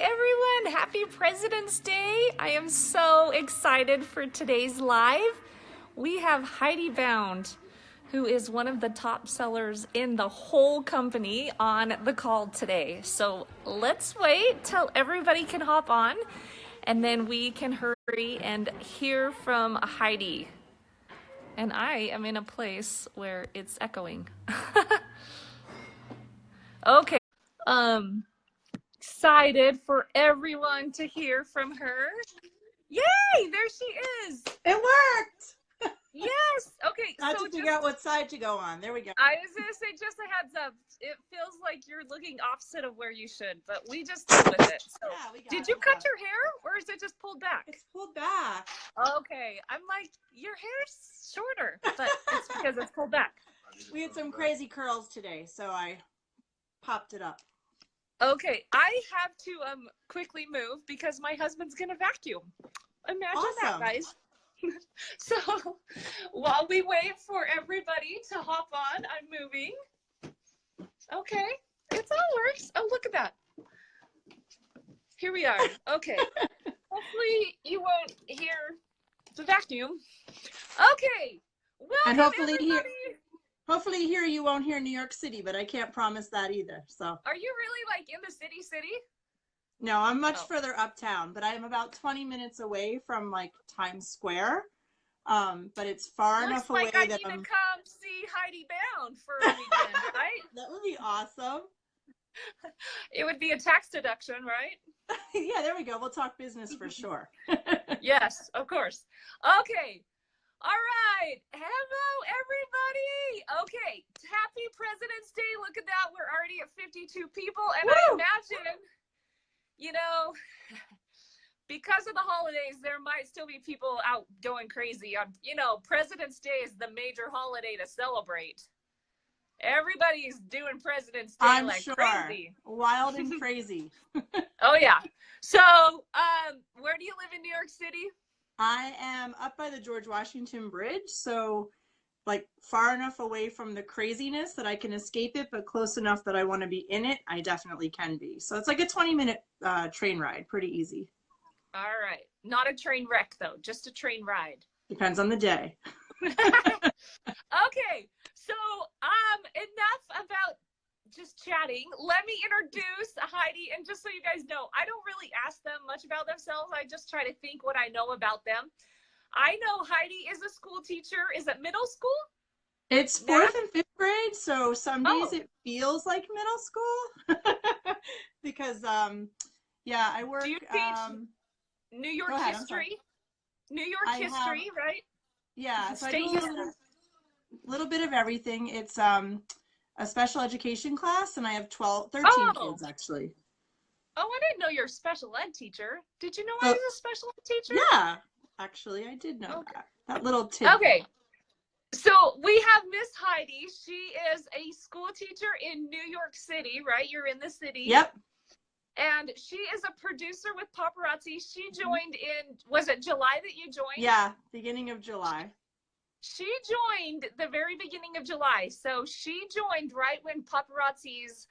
everyone. Happy President's Day. I am so excited for today's live. We have Heidi Bound, who is one of the top sellers in the whole company, on the call today. So let's wait till everybody can hop on, and then we can hurry and hear from Heidi. And I am in a place where it's echoing. Okay. Excited for everyone to hear from her. Yay! There she is. It worked. Yes. Okay. I had to figure out what side to go on. There we go. I was gonna say, just a heads up. It feels like you're looking opposite of where you should, but we just deal with it. So, Yeah, did you cut your hair, or is it just pulled back? It's pulled back. Okay. I'm like, your hair's shorter, but it's because it's pulled back. We had some crazy curls today, so I popped it up. Okay, I have to quickly move because my husband's gonna vacuum. Imagine that, guys. So while we wait for everybody to hop on, I'm moving. Okay, it all works. Oh, look at that. Here we are. Okay. Hopefully you won't hear the vacuum. Okay. Welcome, and hopefully everybody. Hopefully here you won't hear New York City, but I can't promise that either. So. Are you really like in the city? No, I'm much further uptown, but I'm about 20 minutes away from like Times Square. But it's far enough away like I that need to come see Heidi Bound for a weekend, right? That would be awesome. It would be a tax deduction, right? Yeah, there we go. We'll talk business for sure. Yes, of course. Okay. All right. Hello, everybody. Okay. Happy President's Day. Look at that. We're already at 52 people. And I imagine, you know, because of the holidays, there might still be people out going crazy. You know, President's Day is the major holiday to celebrate. Everybody's doing President's Day like crazy. Wild and crazy. Oh, yeah. So, where do you live in New York City? I am up by the George Washington Bridge, so like far enough away from the craziness that I can escape it, but close enough that I want to be in it. I definitely can be. So it's like a 20-minute train ride, pretty easy. All right. Not a train wreck, though, just a train ride. Depends on the day. Okay, so enough about just chatting. Let me introduce Heidi, and just so you guys know, I don't really ask them much about themselves. I just try to think what I know about them. I know Heidi is a school teacher. Is it middle school? It's 4th and 5th grade, so some days it feels like middle school. Because yeah, I work. Do you teach New York history? New York history, right? Yeah, so I do a little bit of everything. It's a special education class, and I have 13 kids actually. Oh, I didn't know you're a special ed teacher. Did you know I was a special ed teacher? Yeah, actually, I did know that little tip. Okay, so we have Miss Heidi. She is a school teacher in New York City, right? You're in the city. Yep. And she is a producer with Paparazzi. She joined in, was it July that you joined? Yeah, beginning of July. She joined the very beginning of July. So she joined right when Paparazzi's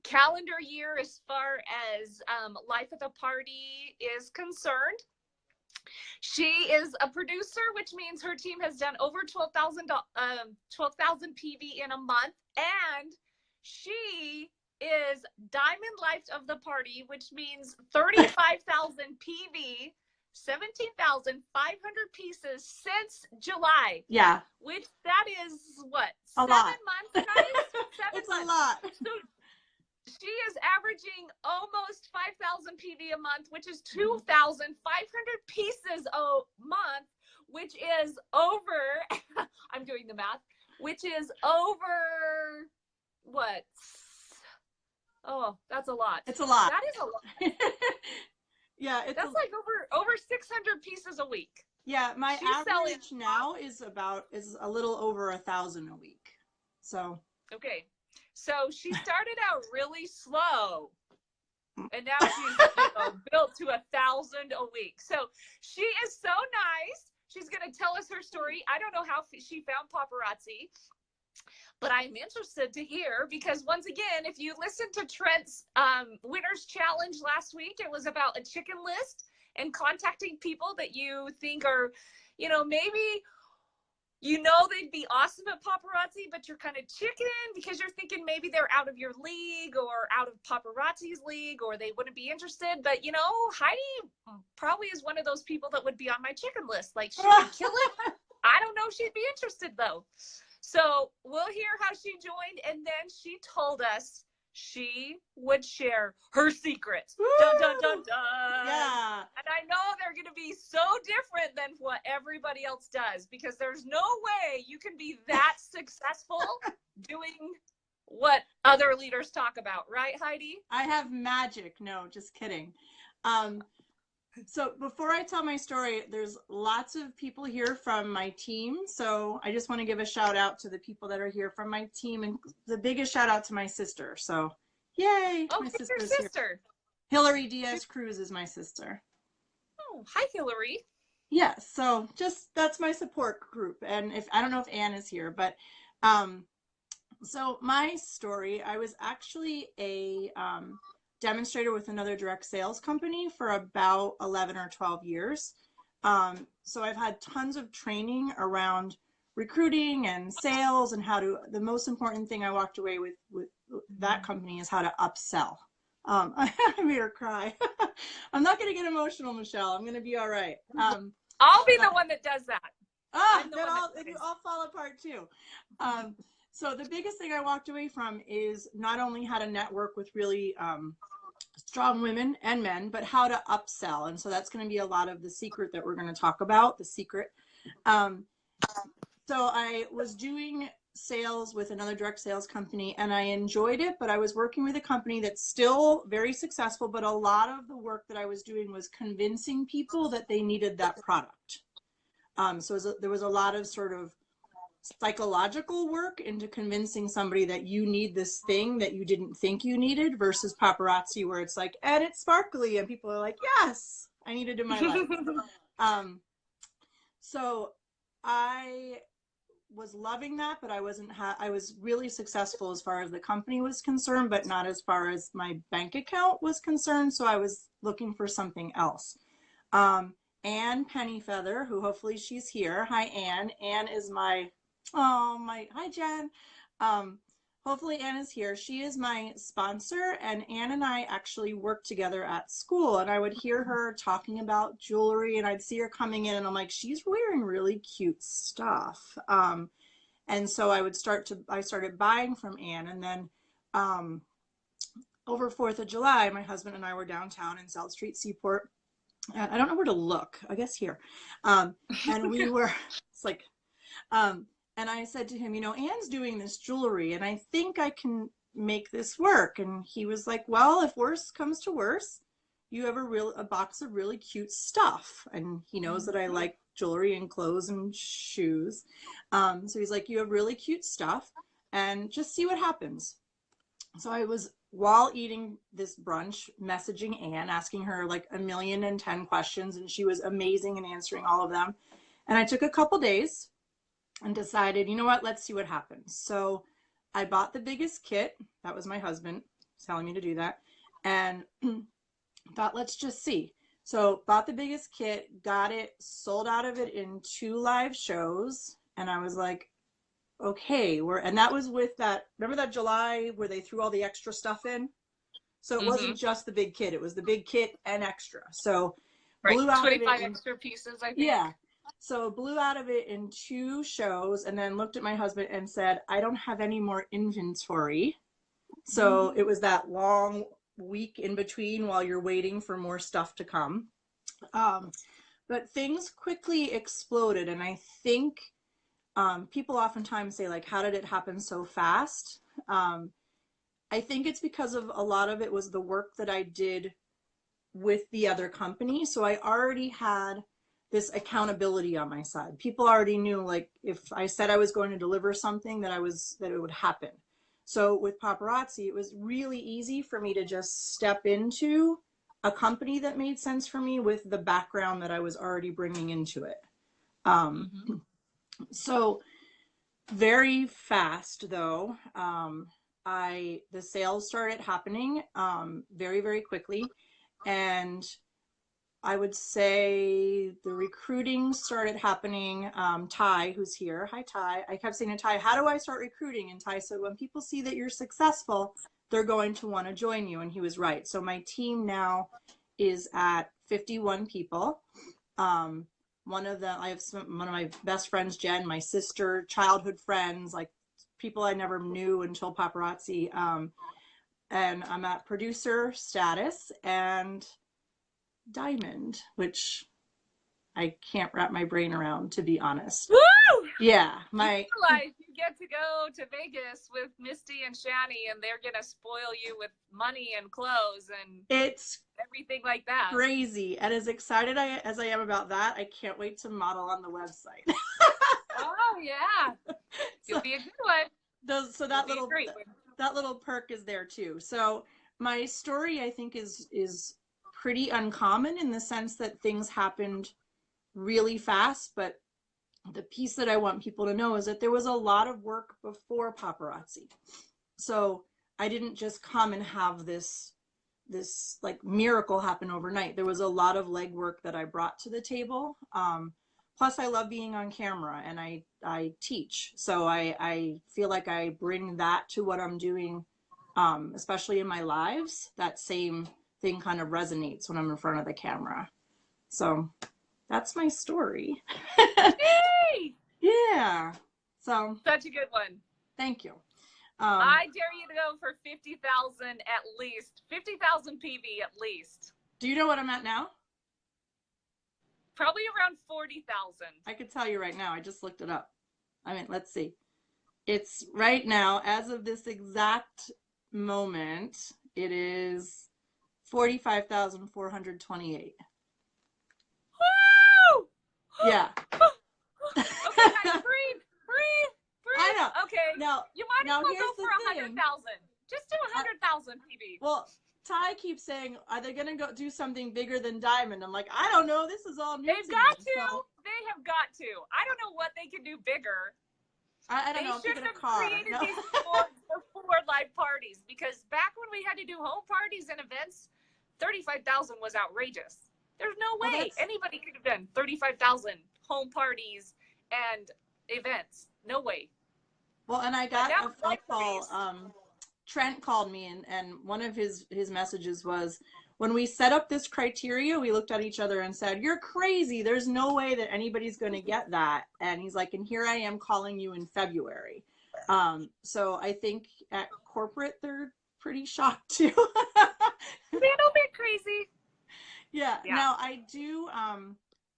calendar year as far as life at the party is concerned. She is a producer, which means her team has done over 12,000 PV in a month. And she is Diamond Life of the Party, which means 35,000 PV, 17,500 pieces since July. Yeah. Which that is what? A 7 lot. months, guys? 7 It's months. a lot. So she is averaging almost 5,000 PV a month, which is 2,500 pieces a month, which is over, I'm doing the math, which is over what? Oh, that's a lot. It's a lot. That is a lot. Yeah, that's like over 600 pieces a week. Yeah, my average now is a little over 1,000 a week. So okay, so she started out really slow, and now she's built to 1,000 a week. So she is so nice. She's gonna tell us her story. I don't know how she found Paparazzi. But I'm interested to hear because, once again, if you listened to Trent's Winners Challenge last week, it was about a chicken list and contacting people that you think are, maybe they'd be awesome at paparazzi, but you're kind of chicken because you're thinking maybe they're out of your league or out of paparazzi's league, or they wouldn't be interested. But Heidi probably is one of those people that would be on my chicken list. Like, she would kill it. I don't know if she'd be interested though. So we'll hear how she joined, and then she told us she would share her secrets. Dun, dun, dun, dun. Yeah. And I know they're going to be so different than what everybody else does, because there's no way you can be that successful doing what other leaders talk about. Right, Heidi? I have magic. No, just kidding. So before I tell my story, there's lots of people here from my team. So I just want to give a shout out to the people that are here from my team, and the biggest shout out to my sister. So yay. Oh, my who's your sister's sister? Here. Hillary Diaz Cruz is my sister. Oh, hi, Hillary. Yeah. So that's my support group. And I don't know if Anne is here, but, so my story, I was actually a, demonstrator with another direct sales company for about 11 or 12 years. So I've had tons of training around recruiting and sales, and the most important thing I walked away with that company is how to upsell. I made her cry. I'm not going to get emotional, Michelle. I'm going to be all right. I'll be the one that does that. It'll all fall apart too. So the biggest thing I walked away from is not only how to network with really strong women and men, but how to upsell. And so that's going to be a lot of the secret that we're going to talk about, the secret. So I was doing sales with another direct sales company, and I enjoyed it, but I was working with a company that's still very successful, but a lot of the work that I was doing was convincing people that they needed that product. So there was a lot of sort of psychological work into convincing somebody that you need this thing that you didn't think you needed, versus paparazzi, where it's like, and it's sparkly, and people are like, yes, I need it in my life. So I was loving that, but I wasn't, I was really successful as far as the company was concerned, but not as far as my bank account was concerned. So I was looking for something else. Anne Pennyfeather, who hopefully she's here. Hi, Anne. Anne is hi, Jen. Hopefully Anne is here. She is my sponsor, and Anne and I actually worked together at school, and I would hear her talking about jewelry, and I'd see her coming in, and I'm like, she's wearing really cute stuff. And so I started buying from Anne, and then over 4th of July, my husband and I were downtown in South Street Seaport. I don't know where to look, I guess here. And we were, it's like, and I said to him, Anne's doing this jewelry, and I think I can make this work. And he was like, well, if worse comes to worse, you have a box of really cute stuff. And he knows that I like jewelry and clothes and shoes. So he's like, you have really cute stuff, and just see what happens. So I was, while eating this brunch, messaging Anne, asking her like 1,000,010 questions, and she was amazing in answering all of them. And I took a couple days and decided, you know what, let's see what happens. So I bought the biggest kit. That was my husband telling me to do that. And thought, let's just see. So bought the biggest kit, got it, sold out of it in 2 live shows. And I was like, okay, and that was with that, remember that July where they threw all the extra stuff in? So it wasn't just the big kit, it was the big kit and extra. So blew out 25 extra pieces, I think. Yeah. So blew out of it in 2 shows, and then looked at my husband and said, I don't have any more inventory. So it was that long week in between while you're waiting for more stuff to come. But things quickly exploded. And I think people oftentimes say, like, how did it happen so fast? I think it's because of a lot of it was the work that I did with the other company. So I already had this accountability on my side. People already knew, like, if I said I was going to deliver something, that it would happen. So with Paparazzi, it was really easy for me to just step into a company that made sense for me with the background that I was already bringing into it. So Very fast though. The sales started happening very, very quickly. And I would say the recruiting started happening. Ty, who's here, hi Ty. I kept saying to Ty, how do I start recruiting? And Ty said, when people see that you're successful, they're going to want to join you. And he was right. So my team now is at 51 people. One of them, I have one of my best friends, Jen, my sister, childhood friends, like people I never knew until Paparazzi. And I'm at producer status and diamond, which I can't wrap my brain around, to be honest. Woo! Yeah, You realize you get to go to Vegas with Misty and Shani, and they're gonna spoil you with money and clothes and it's everything like that. crazy. And as excited as I am about that, I can't wait to model on the website. Oh yeah, it'll be a good one. So that little perk is there too. So my story, I think, is pretty uncommon in the sense that things happened really fast, but the piece that I want people to know is that there was a lot of work before Paparazzi. So I didn't just come and have this like miracle happen overnight. There was a lot of legwork that I brought to the table. Plus I love being on camera and I teach. So I feel like I bring that to what I'm doing, especially in my lives. That same thing kind of resonates when I'm in front of the camera. So that's my story. Yay! Yeah. So such a good one. Thank you. I dare you to go for 50,000 at least. 50,000 PV at least. Do you know what I'm at now? Probably around 40,000. I could tell you right now. I just looked it up. I mean, let's see. It's right now, as of this exact moment, it is 45,428. Woo! Yeah. Okay, guys, breathe. I know. Okay. Now you might as well go for 100,000. Just do 100,000 PV. Well, Ty keeps saying, are they gonna go do something bigger than diamond? I'm like, I don't know. This is all new. They've got to. So. They have got to. I don't know what they can do bigger. I don't know. They should have created these before live parties, because back when we had to do home parties and events, 35,000 was outrageous. There's no way anybody could have done 35,000 home parties and events. No way. Well, and I got a phone call. Trent called me, and one of his messages was, when we set up this criteria, we looked at each other and said, you're crazy. There's no way that anybody's going to get that. And he's like, and here I am calling you in February. So I think at corporate, they're pretty shocked too. They're a little bit crazy. Yeah. Now I do,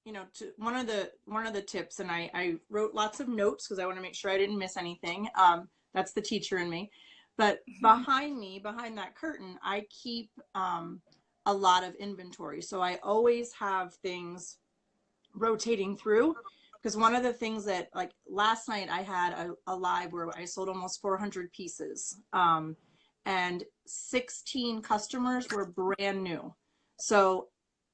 you know, to one of the tips, and I wrote lots of notes because I want to make sure I didn't miss anything. That's the teacher in me. But behind that curtain, I keep a lot of inventory. So I always have things rotating through, because one of the things that, like last night, I had a live where I sold almost 400 pieces, and 16 customers were brand new. So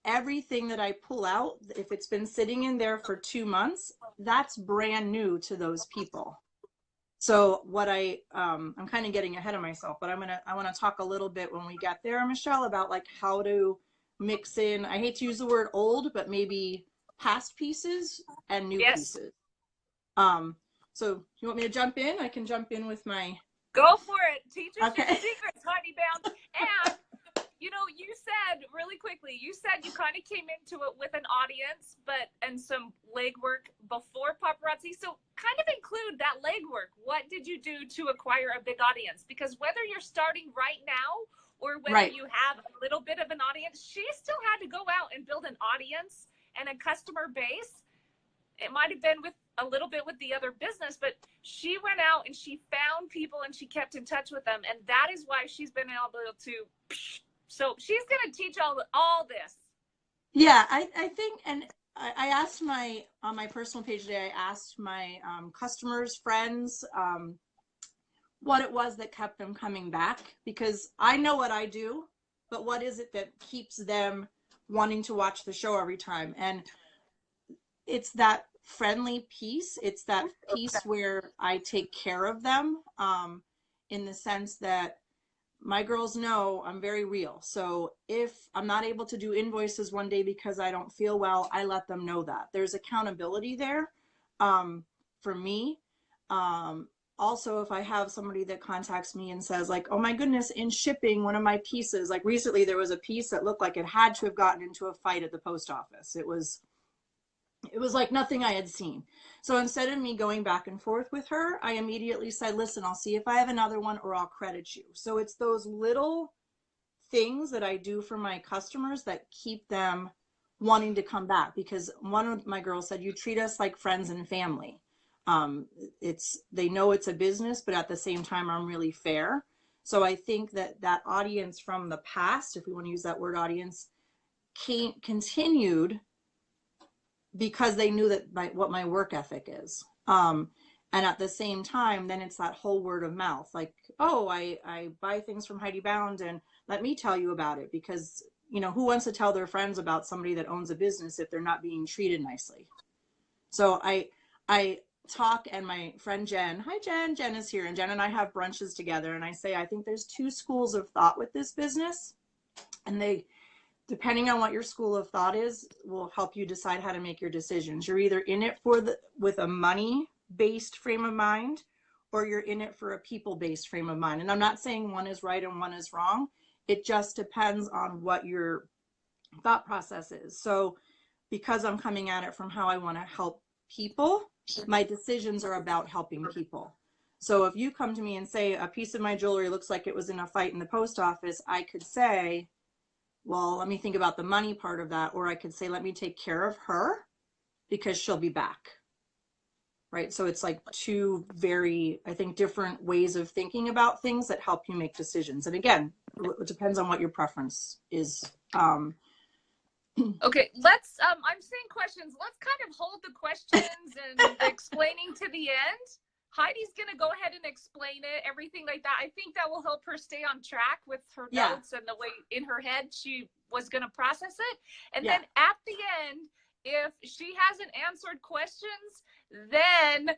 everything that I pull out, if it's been sitting in there for 2 months, that's brand new to those people. So what I'm kind of getting ahead of myself, but I want to talk a little bit when we get there, Michelle, about like how to mix in, I hate to use the word old, but maybe past pieces and new pieces. So you want me to jump in? I can jump in with my... Go for it. Teach us your secrets, Heidi Bound. And you know, you said really quickly, you said you kind of came into it with an audience, and some legwork before Paparazzi. So kind of include that legwork. What did you do to acquire a big audience? Because whether you're starting right now or whether you have a little bit of an audience, she still had to go out and build an audience and a customer base. It might have been with a little bit with the other business, but she went out and she found people and she kept in touch with them. And that is why she's been able to... So she's going to teach all this. Yeah, I think, and I asked on my personal page today, I asked my customers, friends, what it was that kept them coming back, because I know what I do, but what is it that keeps them wanting to watch the show every time? And it's that friendly piece. It's that piece where I take care of them, in the sense that my girls know I'm very real. So if I'm not able to do invoices one day because I don't feel well, I let them know that. There's accountability there, for me. Also, if I have somebody that contacts me and says like, oh my goodness, in shipping, one of my pieces, like recently there was a piece that looked like it had to have gotten into a fight at the post office. It was like nothing I had seen. So instead of me going back and forth with her, I immediately said, listen, I'll see if I have another one or I'll credit you. So it's those little things that I do for my customers that keep them wanting to come back, because one of my girls said, you treat us like friends and family. They know it's a business, but at the same time, I'm really fair. So I think that that audience from the past, if we want to use that word audience, continued because they knew that what my work ethic is. And at the same time, then it's that whole word of mouth, like, oh, I buy things from Heidi Bound and let me tell you about it, because, you know, who wants to tell their friends about somebody that owns a business if they're not being treated nicely? So I talk, and my friend Jen, hi Jen is here, and Jen and I have brunches together, and I say, I think there's two schools of thought with this business, and they, depending on what your school of thought is, will help you decide how to make your decisions. You're either in it with a money-based frame of mind, or you're in it for a people-based frame of mind. And I'm not saying one is right and one is wrong. It just depends on what your thought process is. So because I'm coming at it from how I want to help people, my decisions are about helping people. So if you come to me and say a piece of my jewelry looks like it was in a fight in the post office, I could say, well, let me think about the money part of that. Or I could say, let me take care of her because she'll be back. Right. So it's like two very, I think, different ways of thinking about things that help you make decisions. And again, it depends on what your preference is. Okay, let's, I'm seeing questions. Let's kind of hold the questions and explaining to the end. Heidi's going to go ahead and explain it, everything like that. I think that will help her stay on track with her notes and the way in her head she was going to process it. And then at the end, if she hasn't answered questions, then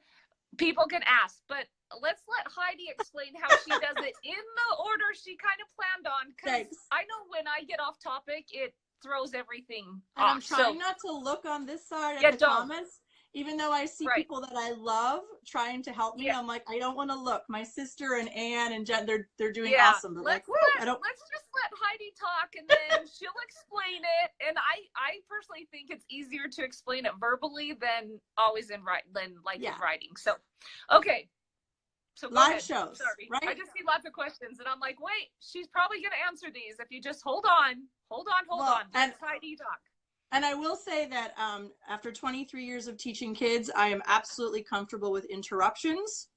people can ask. But let's let Heidi explain how she does it in the order she kind of planned on. Because I know when I get off topic, it throws everything off. I'm trying not to look on this side of the comments. Even though I see people that I love trying to help me, I'm like, I don't want to look. My sister and Anne and Jen, they're doing awesome. But let's just let Heidi talk, and then she'll explain it. And I personally think it's easier to explain it verbally than always in writing. So, okay. So live shows, sorry. Right? I just see lots of questions, and I'm like, wait, she's probably going to answer these if you just hold on. Let Heidi talk. And I will say that after 23 years of teaching kids, I am absolutely comfortable with interruptions.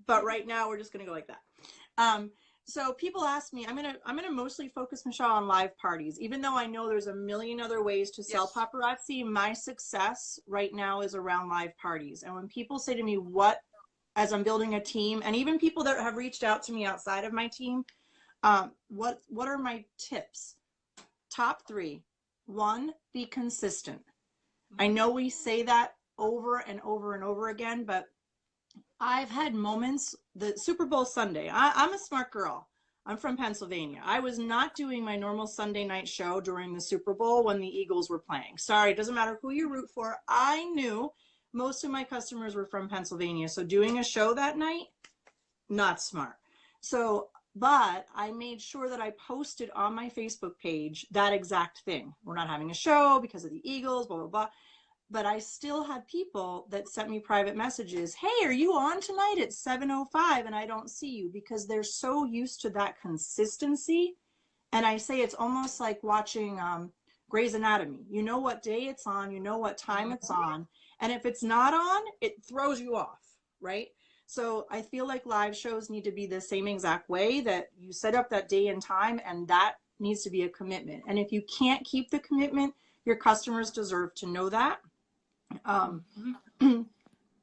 But right now, we're just going to go like that. So people ask me, I'm gonna mostly focus, Michelle, on live parties. Even though I know there's a million other ways to sell paparazzi, my success right now is around live parties. And when people say to me, as I'm building a team, and even people that have reached out to me outside of my team, what are my tips? Top 3. 1, be consistent. I know we say that over and over and over again, but I've had moments, the Super Bowl Sunday, I'm a smart girl. I'm from Pennsylvania. I was not doing my normal Sunday night show during the Super Bowl when the Eagles were playing. Sorry, it doesn't matter who you root for. I knew most of my customers were from Pennsylvania. So doing a show that night, not smart. So but I made sure that I posted on my Facebook page that exact thing. We're not having a show because of the Eagles, blah, blah, blah. But I still had people that sent me private messages. Hey, are you on tonight at 7:05? And I don't see you, because they're so used to that consistency. And I say it's almost like watching Grey's Anatomy. You know what day it's on, you know what time it's on. And if it's not on, it throws you off, right? So I feel like live shows need to be the same exact way, that you set up that day and time, and that needs to be a commitment. And if you can't keep the commitment, your customers deserve to know that.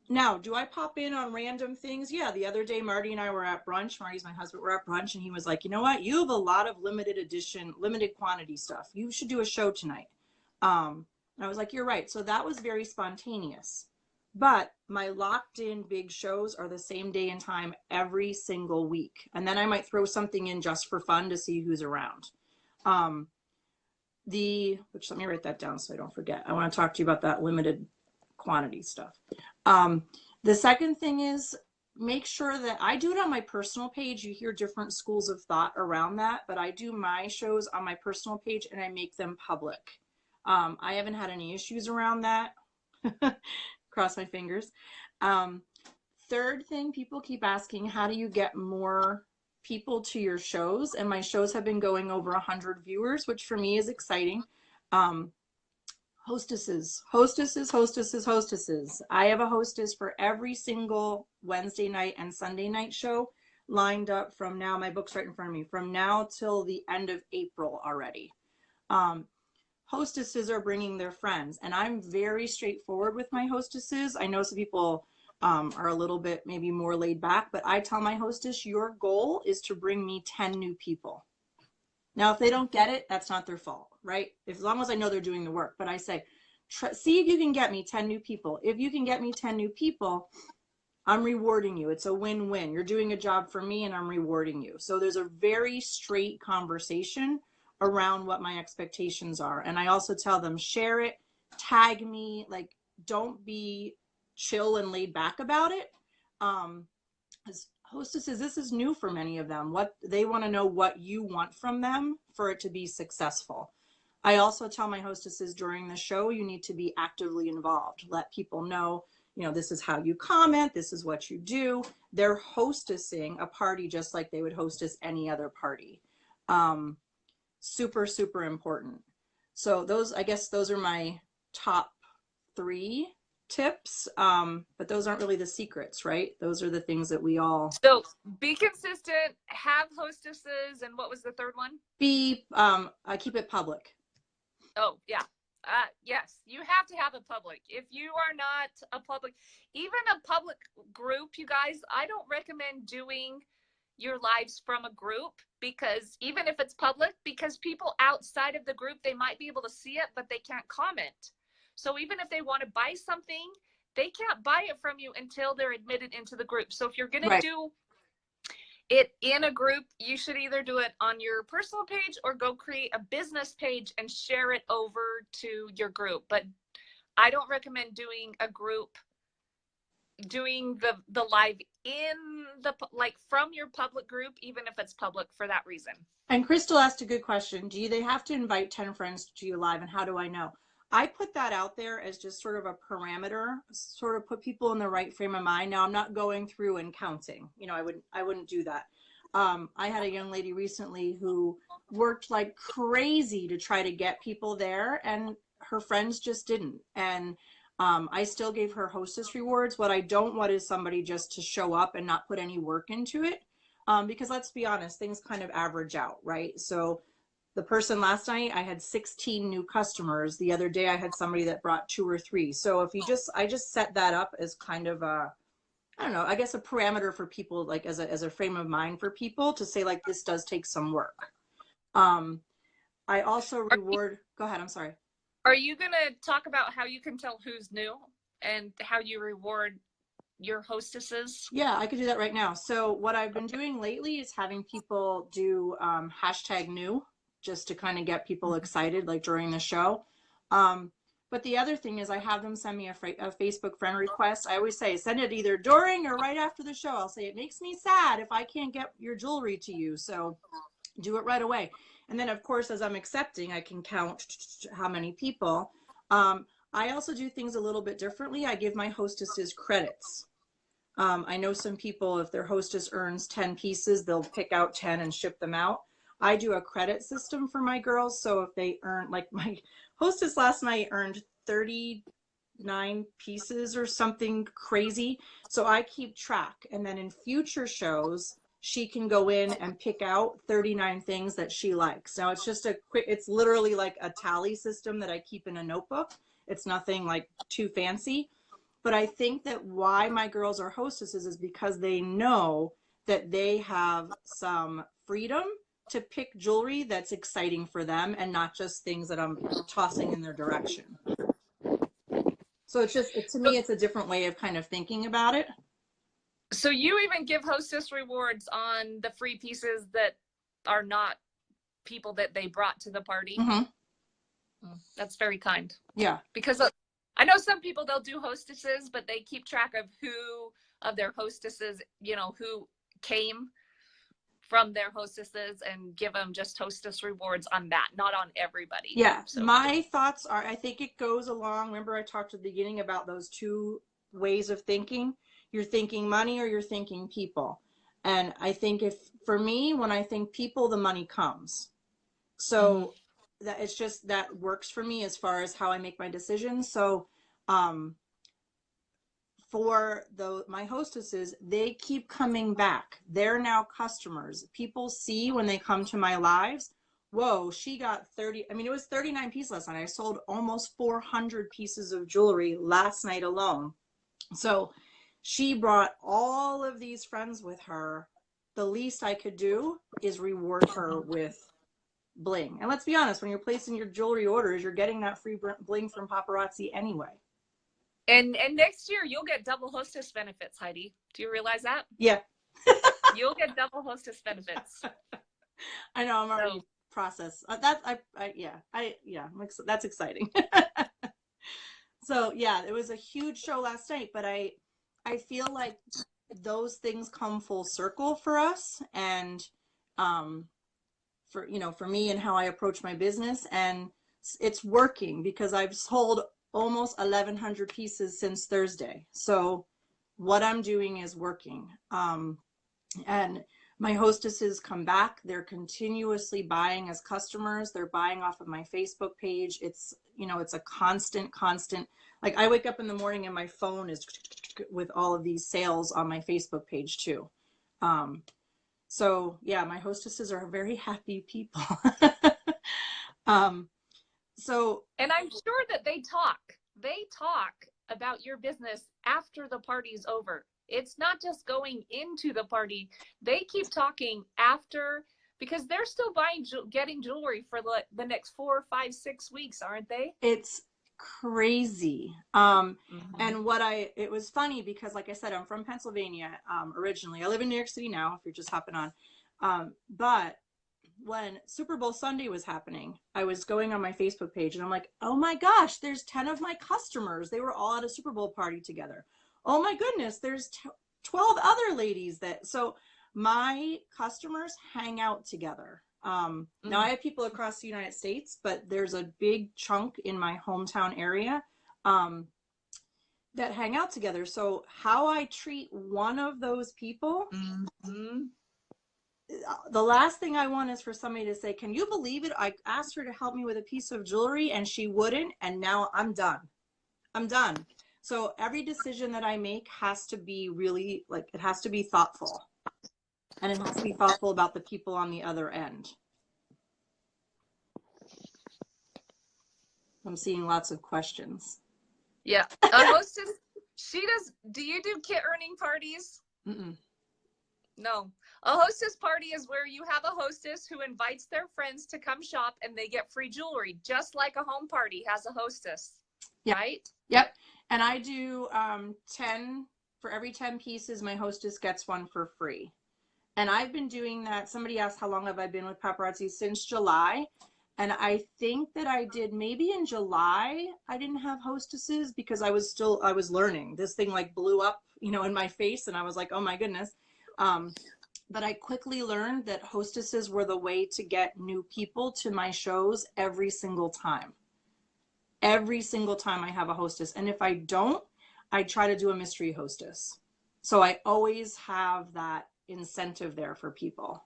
Now, do I pop in on random things? Yeah, the other day, Marty and I were at brunch. Marty's my husband. We're at brunch, and he was like, you know what? You have a lot of limited edition, limited quantity stuff. You should do a show tonight. And I was like, you're right. So that was very spontaneous. But my locked in big shows are the same day and time every single week. And then I might throw something in just for fun to see who's around. Um, which let me write that down so I don't forget. I want to talk to you about that limited quantity stuff. Um, the second thing is make sure that I do it on my personal page. You hear different schools of thought around that, but I do my shows on my personal page and I make them public. I haven't had any issues around that. Cross my fingers. Um, Third thing, people keep asking, how do you get more people to your shows? And my shows have been going over 100 viewers, which for me is exciting. Um, Hostesses, hostesses, hostesses, hostesses. I have a hostess for every single Wednesday night and Sunday night show lined up from now. My book's right in front of me. From now till the end of April already. Um, Hostesses are bringing their friends, and I'm very straightforward with my hostesses. I know some people are a little bit maybe more laid back, but I tell my hostess, your goal is to bring me 10 new people. Now, if they don't get it, that's not their fault, right? As long as I know they're doing the work. But I say, see if you can get me 10 new people. If you can get me 10 new people, I'm rewarding you. It's a win-win. You're doing a job for me and I'm rewarding you. So there's a very straight conversation around what my expectations are. And I also tell them, share it, tag me, like don't be chill and laid back about it. As hostesses, this is new for many of them. What they want to know what you want from them for it to be successful. I also tell my hostesses during the show, you need to be actively involved. Let people know, you know, this is how you comment, this is what you do. They're hostessing a party just like they would hostess any other party. Super, super important. So those, I guess those are my top 3 tips. But those aren't really the secrets, right? Those are the things that we all. So be consistent, have hostesses, and what was the third one? Keep it public. Oh, yeah. Yes, you have to have a public. If you are not a public, even a public group, you guys, I don't recommend doing your lives from a group, because even if it's public, because people outside of the group, they might be able to see it, but they can't comment. So even if they want to buy something, they can't buy it from you until they're admitted into the group. So if you're going to do it in a group, you should either do it on your personal page or go create a business page and share it over to your group. But I don't recommend doing a group, doing the live in the, like, from your public group, even if it's public, for that reason. And Crystal asked a good question. Do they have to invite 10 friends to you live, and how do I know? I put that out there as just sort of a parameter, sort of put people in the right frame of mind. Now I'm not going through and counting, you know, I wouldn't do that. I had a young lady recently who worked like crazy to try to get people there, and her friends just didn't. And I still gave her hostess rewards. What I don't want is somebody just to show up and not put any work into it. Because let's be honest, things kind of average out, right? So the person last night, I had 16 new customers. The other day I had somebody that brought 2 or 3. So if you I just set that up as kind of a, I don't know, I guess a parameter for people, like as a frame of mind for people to say, like, this does take some work. I also reward, go ahead, I'm sorry. Are you going to talk about how you can tell who's new and how you reward your hostesses? Yeah, I could do that right now. So what I've been doing lately is having people do #new, just to kind of get people excited, like during the show. But the other thing is I have them send me a Facebook friend request. I always say, send it either during or right after the show. I'll say, it makes me sad if I can't get your jewelry to you. So do it right away. And then, of course, as I'm accepting, I can count how many people. I also do things a little bit differently. I give my hostesses credits. I know some people, if their hostess earns 10 pieces, they'll pick out 10 and ship them out. I do a credit system for my girls. So if they earn, like my hostess last night earned 39 pieces or something crazy. So I keep track. And then in future shows, she can go in and pick out 39 things that she likes. Now it's just a quick, it's literally like a tally system that I keep in a notebook. It's nothing like too fancy. But I think that why my girls are hostesses is because they know that they have some freedom to pick jewelry that's exciting for them and not just things that I'm tossing in their direction. So it's just, to me, it's a different way of kind of thinking about it. So you even give hostess rewards on the free pieces that are not people that they brought to the party? Mm-hmm. That's very kind. Yeah. Because I know some people, they'll do hostesses, but they keep track of who of their hostesses, you know, who came from their hostesses and give them just hostess rewards on that, not on everybody. Yeah. So My thoughts are, I think it goes along. Remember I talked at the beginning about those two ways of thinking. You're thinking money or you're thinking people. And I think for me, when I think people, the money comes. So that it's just, that works for me as far as how I make my decisions. So, for my hostesses, they keep coming back. They're now customers. People see when they come to my lives, whoa, she got 30, I mean, it was 39 pieces last night. I sold almost 400 pieces of jewelry last night alone. So she brought all of these friends with her. The least I could do is reward her with bling. And let's be honest, when you're placing your jewelry orders, you're getting that free bling from Paparazzi anyway. And next year you'll get double hostess benefits, Heidi. Do you realize that? Yeah. You'll get double hostess benefits. I know, I'm already processed. That's exciting. So yeah, it was a huge show last night, but I feel like those things come full circle for us, and for me and how I approach my business, and it's working because I've sold almost 1,100 pieces since Thursday. So what I'm doing is working. And my hostesses come back. They're continuously buying as customers. They're buying off of my Facebook page. It's a constant, like I wake up in the morning and my phone is with all of these sales on my Facebook page too. So yeah, my hostesses are very happy people. And I'm sure that they talk about your business after the party's over. It's not just going into the party. They keep talking after, because they're still getting jewelry for the next 4, 5, 6 weeks, aren't they? It's crazy. And it was funny because, like I said, I'm from Pennsylvania originally. I live in New York City now, if you're just hopping on. But when Super Bowl Sunday was happening, I was going on my Facebook page and I'm like, oh my gosh, there's 10 of my customers. They were all at a Super Bowl party together. Oh my goodness, there's 12 other ladies so my customers hang out together. Now I have people across the United States, but there's a big chunk in my hometown area that hang out together. So how I treat one of those people, the last thing I want is for somebody to say, can you believe it? I asked her to help me with a piece of jewelry and she wouldn't, and now I'm done. So every decision that I make has to be really, like, it has to be thoughtful, and it has to be thoughtful about the people on the other end. I'm seeing lots of questions. Yeah. A hostess, do you do kit earning parties? No. A hostess party is where you have a hostess who invites their friends to come shop and they get free jewelry, just like a home party has a hostess. Yep. Right? Yep. And I do 10, for every 10 pieces, my hostess gets one for free. And I've been doing that. Somebody asked how long have I been with Paparazzi? Since July. And I think that I did, maybe in July, I didn't have hostesses because I was learning. This thing like blew up, in my face, and I was like, oh my goodness. But I quickly learned that hostesses were the way to get new people to my shows every single time. Every single time I have a hostess. And if I don't, I try to do a mystery hostess. So I always have that incentive there for people.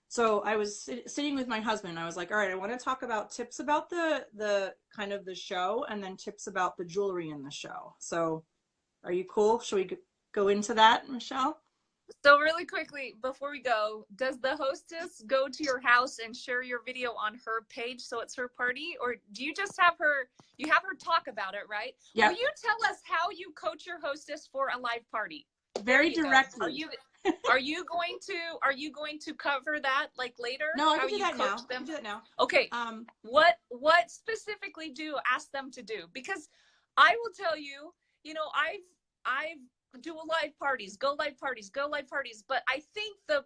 So I was sitting with my husband. I was like, all right, I want to talk about tips about the kind of the show, and then tips about the jewelry in the show. So are you cool? Should we go into that, Michelle? So really quickly, before we go, does the hostess go to your house and share your video on her page so it's her party? Or do you just have her talk about it, right? Yeah. Will you tell us how you coach your hostess for a live party? Very directly. Are you going to cover that like later? No, I How can do you that coach now. I them? can do that now. Okay. Um, What specifically do you ask them to do? Because I will tell you, I've do a live parties, go live parties, go live parties, but I think the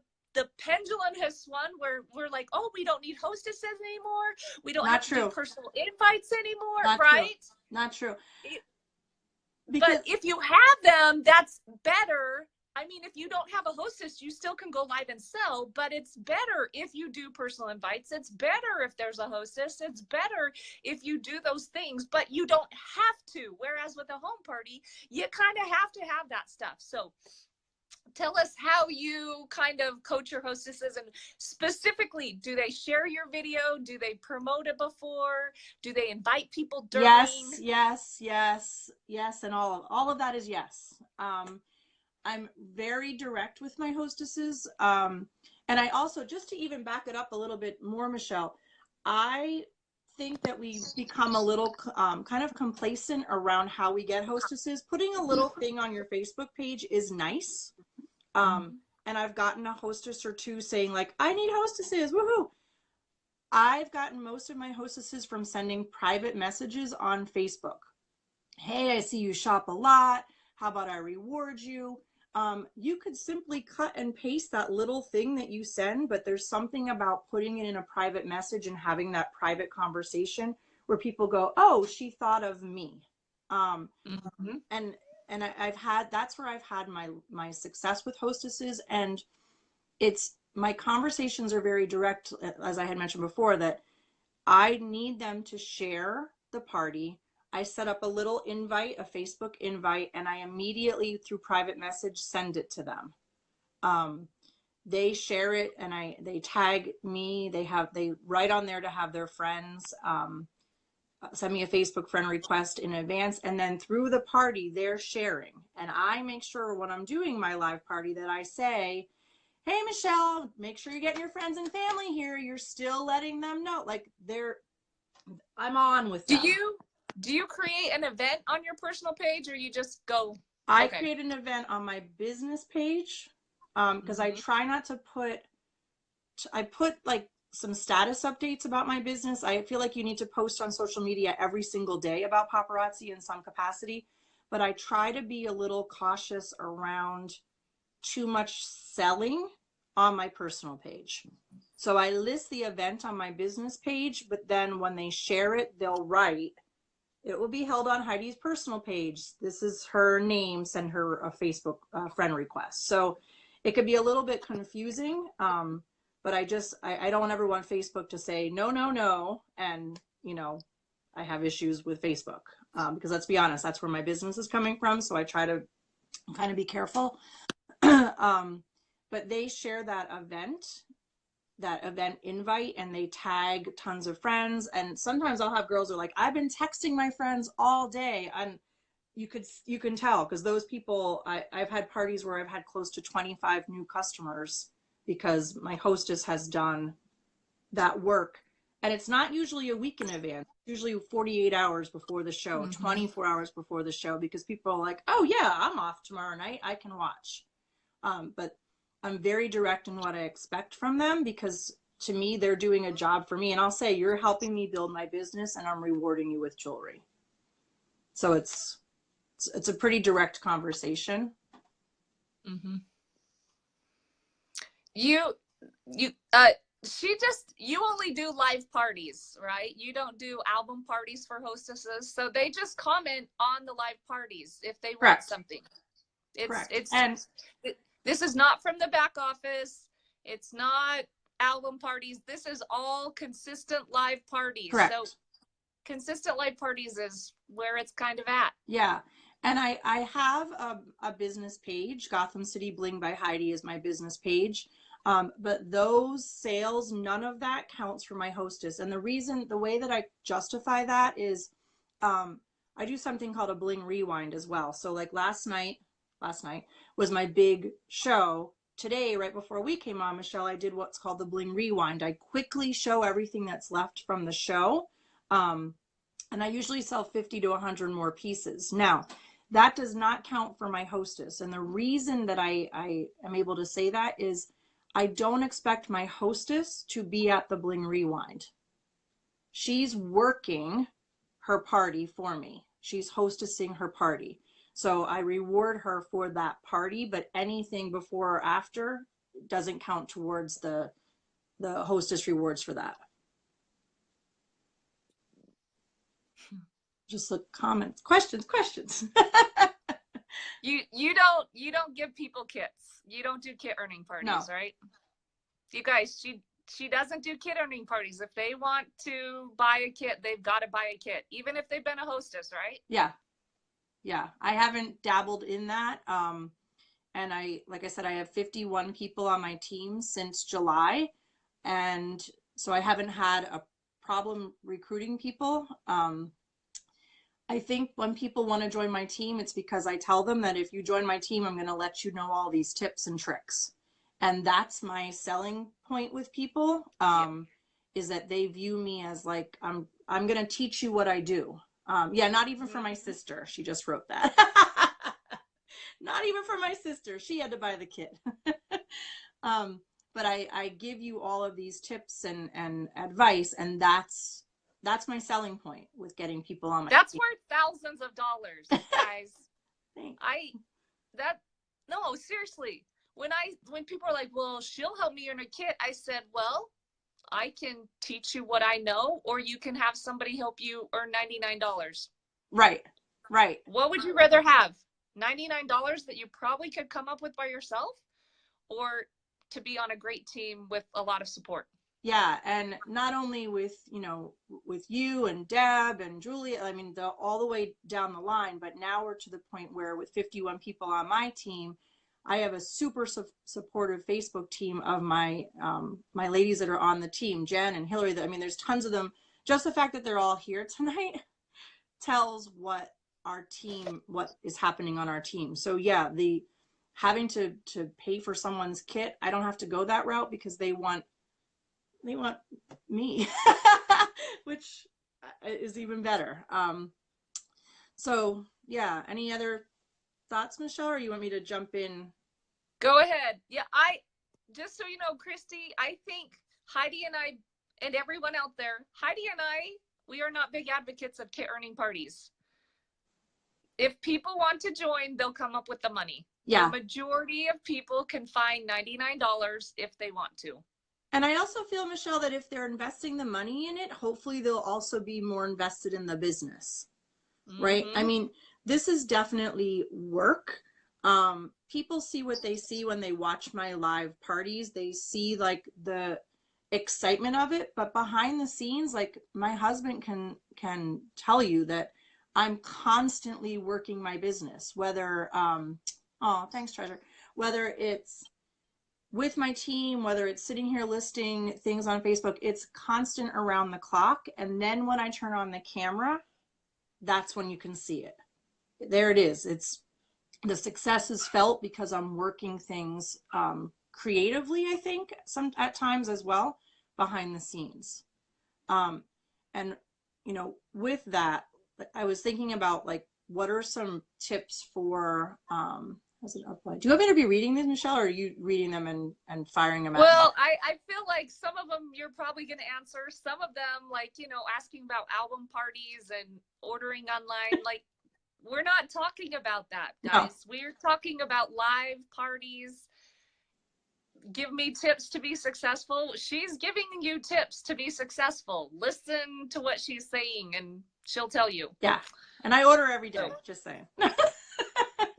pendulum has swung where we're like, oh, we don't need hostesses anymore. We don't Not have to do true. personal invites anymore, Not true. right? Not true. But Because if you have them, that's better. I mean, if you don't have a hostess, you still can go live and sell, but it's better if you do personal invites. It's better if there's a hostess. It's better if you do those things, but you don't have to. Whereas with a home party, you kind of have to have that stuff. So tell us how you kind of coach your hostesses, and specifically, do they share your video? Do they promote it before? Do they invite people during? yes, and all of that is yes. I'm very direct with my hostesses. And I also, just to even back it up a little bit more, Michelle, I think that we become a little kind of complacent around how we get hostesses. Putting a little thing on your Facebook page is nice. And I've gotten a hostess or two saying like, I need hostesses, woohoo. I've gotten most of my hostesses from sending private messages on Facebook. Hey, I see you shop a lot. How about I reward you? You could simply cut and paste that little thing that you send, but there's something about putting it in a private message and having that private conversation where people go, oh, she thought of me. And I've had, that's where I've had my success with hostesses. And it's, my conversations are very direct, as I had mentioned before, that I need them to share the party. I set up a little invite, a Facebook invite, and I immediately through private message send it to them. They share it and they tag me. They write on there to have their friends send me a Facebook friend request in advance, and then through the party they're sharing. And I make sure when I'm doing my live party that I say, hey Michelle, make sure you're getting your friends and family here. You're still letting them know, like I'm on with them. Do you create an event on your personal page, or you just go? I create an event on my business page because I try not to I put like some status updates about my business. I feel like you need to post on social media every single day about Paparazzi in some capacity, but I try to be a little cautious around too much selling on my personal page. So I list the event on my business page, but then when they share it, they'll write, it will be held on Heidi's personal page. This is her name, send her a Facebook friend request. So it could be a little bit confusing, but I don't ever want Facebook to say, no, no, no. And, I have issues with Facebook because let's be honest, that's where my business is coming from. So I try to kind of be careful. But they share that event invite, and they tag tons of friends. And sometimes I'll have girls who are like, I've been texting my friends all day. And you can tell, because those people, I've had parties where I've had close to 25 new customers because my hostess has done that work. And it's not usually a week in advance, usually 48 hours before the show, 24 hours before the show, because people are like, oh yeah, I'm off tomorrow night, I can watch. But I'm very direct in what I expect from them, because to me, they're doing a job for me. And I'll say, you're helping me build my business and I'm rewarding you with jewelry. So it's a pretty direct conversation. You you only do live parties, right? You don't do album parties for hostesses. So they just comment on the live parties if they want something. This is not from the back office. It's not album parties. This is all consistent live parties. Correct. So consistent live parties is where it's kind of at. Yeah. And I have a business page. Gotham City Bling by Heidi is my business page. But those sales, none of that counts for my hostess. And the way that I justify that is I do something called a Bling Rewind as well. So like last night was my big show. Today, right before we came on, Michelle, I did what's called the Bling Rewind. I quickly show everything that's left from the show. And I usually sell 50 to 100 more pieces. Now, that does not count for my hostess. And the reason that I am able to say that is I don't expect my hostess to be at the Bling Rewind. She's working her party for me. She's hostessing her party. So I reward her for that party, but anything before or after doesn't count towards the hostess rewards for that. Just look, comments, questions. You don't give people kits. You don't do kit earning parties, No. right? You guys, she doesn't do kit earning parties. If they want to buy a kit, they've got to buy a kit, even if they've been a hostess, right? Yeah. I haven't dabbled in that. And like I said, I have 51 people on my team since July. And so I haven't had a problem recruiting people. I think when people want to join my team, it's because I tell them that if you join my team, I'm going to let you know all these tips and tricks. And that's my selling point with people, is that they view me as like, I'm going to teach you what I do. Not even for my sister. She just wrote that. Not even for my sister. She had to buy the kit. But I give you all of these tips and advice, and that's my selling point with getting people on my That's team. worth thousands of dollars, guys. Thanks. No, seriously. When people are like, well, she'll help me earn a kit, I said, well, I can teach you what I know, or you can have somebody help you earn $99. Right. What would you rather have? $99 that you probably could come up with by yourself, or to be on a great team with a lot of support? Yeah, and not only with you and Deb and Julia, I mean, all the way down the line, but now we're to the point where with 51 people on my team, I have a super supportive Facebook team of my ladies that are on the team, Jen and Hillary. I mean, there's tons of them. Just the fact that they're all here tonight tells what is happening on our team. So yeah, the having to pay for someone's kit, I don't have to go that route because they want me, which is even better. So yeah, any other thoughts, Michelle, or you want me to jump in? Go ahead. Yeah, just so you know, Christy, I think Heidi and I and everyone out there, Heidi and I, we are not big advocates of kit earning parties. If people want to join, they'll come up with the money. Yeah. The majority of people can find $99 if they want to. And I also feel, Michelle, that if they're investing the money in it, hopefully they'll also be more invested in the business, right? I mean, this is definitely work. People see what they see when they watch my live parties. They see like the excitement of it, but behind the scenes, like my husband can tell you that I'm constantly working my business, whether, thanks, Treasure, whether it's with my team, whether it's sitting here listing things on Facebook, it's constant around the clock. And then when I turn on the camera, that's when you can see it. There it is. It's the success is felt because I'm working things creatively, I think, at times as well, behind the scenes. And, with that, I was thinking about like, what are some tips for, how's it up? Do you want me to be reading these, Michelle, or are you reading them and firing them out? Well, I feel like some of them you're probably going to answer. Some of them, like, asking about album parties and ordering online, like, we're not talking about that, guys. No. We're talking about live parties. Give me tips to be successful. She's giving you tips to be successful. Listen to what she's saying and she'll tell you. Yeah. And I order every day, just saying.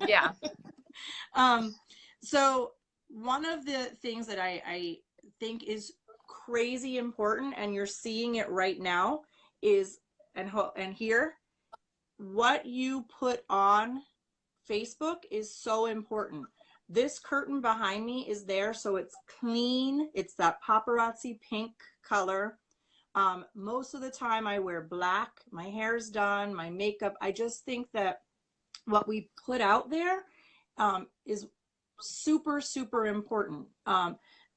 Yeah. So one of the things that I think is crazy important, and you're seeing it right now, is, and here, what you put on Facebook is so important. This curtain behind me is there, so it's clean. It's that paparazzi pink color. Most of the time I wear black. My hair's done, my makeup. I just think that what we put out there is super, super important,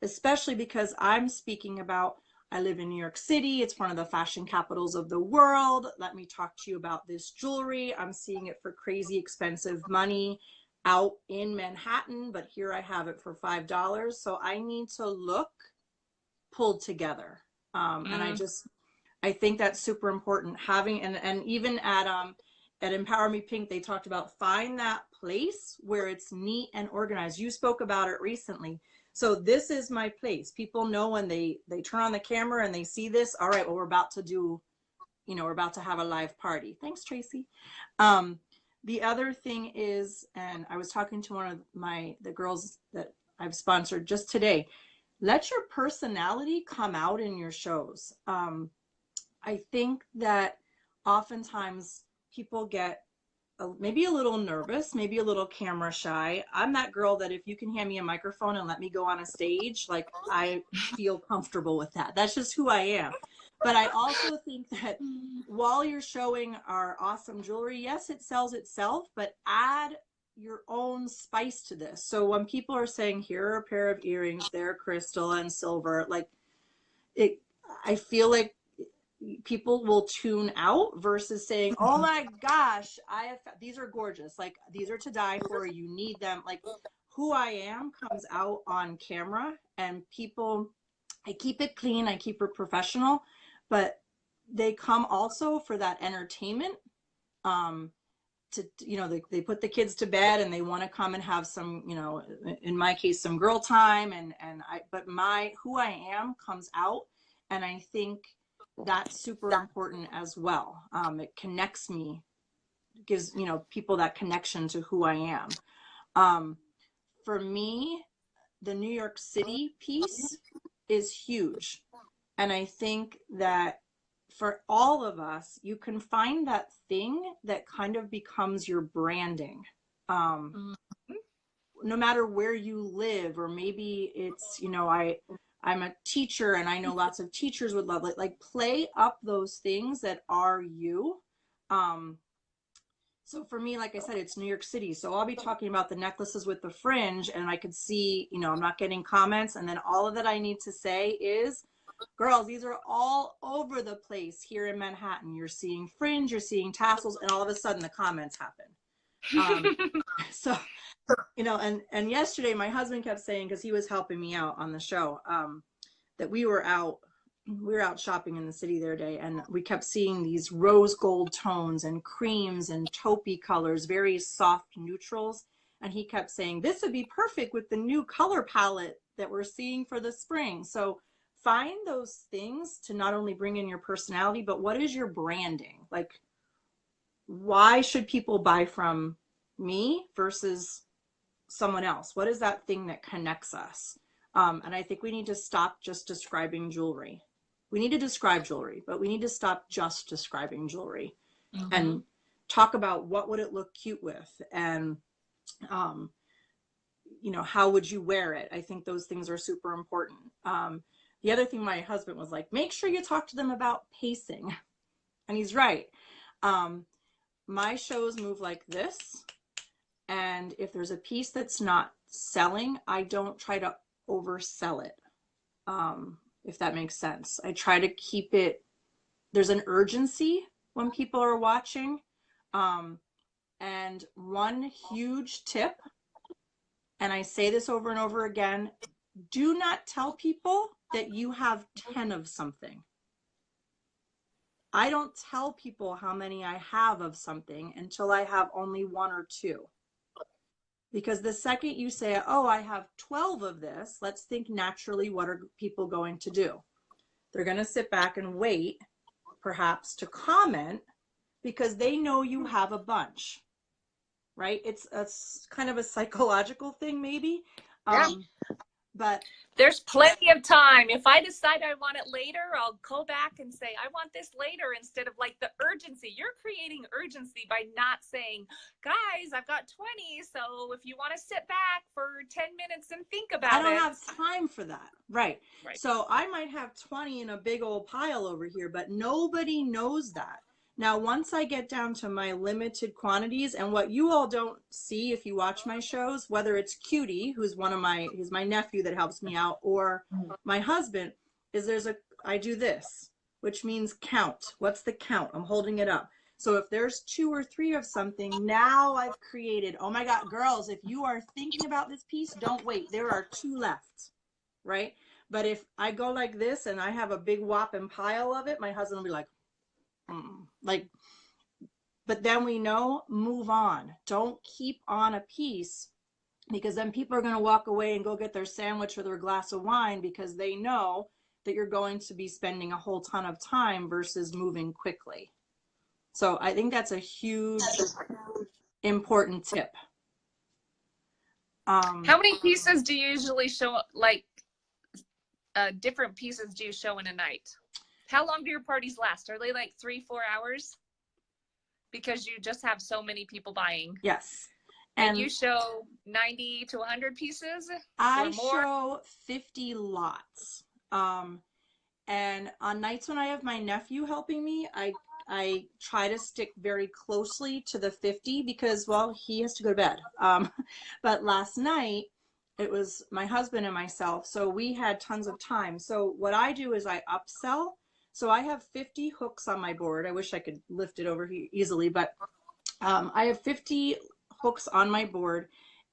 especially because I'm speaking about, I live in New York City. It's one of the fashion capitals of the world. Let me talk to you about this jewelry. I'm seeing it for crazy expensive money out in Manhattan, but here I have it for $5. So I need to look pulled together. And I think that's super important. Having, and even at Empower Me Pink, they talked about find that place where it's neat and organized. You spoke about it recently. So this is my place. People know when they turn on the camera and they see this, all right, well, we're about to do, we're about to have a live party. Thanks, Tracy. The other thing is, and I was talking to one of the girls that I've sponsored just today, let your personality come out in your shows. I think that oftentimes people get maybe a little nervous, maybe a little camera shy. I'm that girl that if you can hand me a microphone and let me go on a stage, like I feel comfortable with that. That's just who I am. But I also think that while you're showing our awesome jewelry, yes, it sells itself, but add your own spice to this. So when people are saying, here are a pair of earrings, they're crystal and silver, like I feel like people will tune out versus saying, oh my gosh, these are gorgeous. Like these are to die for, you need them. Like who I am comes out on camera, and people, I keep it clean, I keep it professional, but they come also for that entertainment. They put the kids to bed and they want to come and have some, in my case, some girl time, but who I am comes out. And I think that's super important as well. It connects me, gives, people that connection to who I am. For me, the New York City piece is huge. And I think that for all of us, you can find that thing that kind of becomes your branding. No matter where you live, or maybe it's, I'm a teacher and I know lots of teachers would love it. Like play up those things that are you. So for me, like I said, it's New York City. So I'll be talking about the necklaces with the fringe, and I could see, I'm not getting comments. And then all of that I need to say is, girls, these are all over the place here in Manhattan. You're seeing fringe, you're seeing tassels, and all of a sudden the comments happen. So, and yesterday my husband kept saying, because he was helping me out on the show, that we were out shopping in the city the other day, and we kept seeing these rose gold tones and creams and taupey colors, very soft neutrals. And he kept saying, this would be perfect with the new color palette that we're seeing for the spring. So find those things to not only bring in your personality, but what is your branding? Like, why should people buy from me versus someone else? What is that thing that connects us? And I think we need to stop just describing jewelry. We need to describe jewelry, but we need to stop just describing jewelry and talk about what would it look cute with, and how would you wear it? I think those things are super important. The other thing my husband was like, make sure you talk to them about pacing. And he's right. My shows move like this. And if there's a piece that's not selling, I don't try to oversell it. If that makes sense. I try to keep it, there's an urgency when people are watching. And one huge tip, and I say this over and over again, do not tell people that you have 10 of something. I don't tell people how many I have of something until I have only 1 or 2. Because the second you say, oh, I have 12 of this, let's think naturally, what are people going to do? They're going to sit back and wait, perhaps, to comment, because they know you have a bunch, right? It's kind of a psychological thing, maybe. But there's plenty of time. If I decide I want it later, I'll go back and say, I want this later, instead of like the urgency. You're creating urgency by not saying, guys, I've got 20. So if you want to sit back for 10 minutes and think about it. I don't have time for that. Right. So I might have 20 in a big old pile over here, but nobody knows that. Now, once I get down to my limited quantities, and what you all don't see if you watch my shows, whether it's Cutie, who's he's my nephew that helps me out, or my husband, is there's I do this, which means count. What's the count? I'm holding it up. So if there's 2 or 3 of something, now I've created, oh my God, girls, if you are thinking about this piece, don't wait. There are 2 left, right? But if I go like this and I have a big whopping pile of it, my husband will be like, like, but then we know, move on. Don't keep on a piece, because then people are going to walk away and go get their sandwich or their glass of wine because they know that you're going to be spending a whole ton of time versus moving quickly. So I think that's a huge, important tip. How many pieces do you usually show, like different pieces do you show in a night? How long do your parties last? Are they like 3-4 hours? Because you just have so many people buying. Yes. And you show 90 to 100 pieces? I show 50 lots. And on nights when I have my nephew helping me, I try to stick very closely to the 50 because, well, he has to go to bed. But last night it was my husband and myself, so we had tons of time. So what I do is I upsell. So I have 50 hooks on my board. I wish I could lift it over here easily, but I have 50 hooks on my board.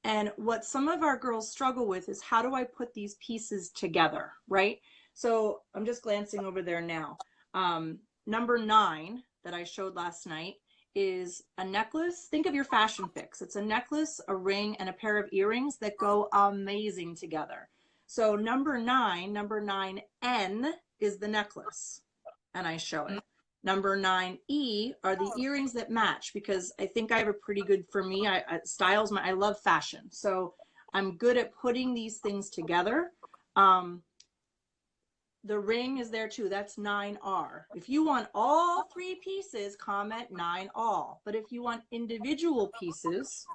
And what some of our girls struggle with is, how do I put these pieces together, right? So I'm just glancing over there now. Number 9 that I showed last night is a necklace. Think of your fashion fix. It's a necklace, a ring, and a pair of earrings that go amazing together. So number 9N is the necklace, and I show it. Number 9E are the earrings that match, because I think I have a pretty good, for me, styles, I love fashion. So I'm good at putting these things together. The ring is there too. That's 9R. If you want all 3 pieces, comment 9 all. But if you want individual pieces,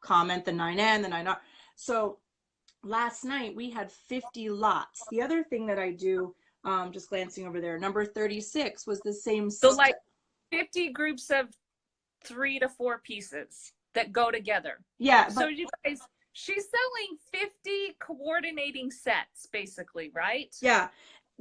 comment the 9N, the 9R. So last night we had 50 lots. The other thing that I do, just glancing over there, number 36 was the same. So like 50 groups of 3 to 4 pieces that go together. Yeah. So you guys, she's selling 50 coordinating sets basically, right? Yeah.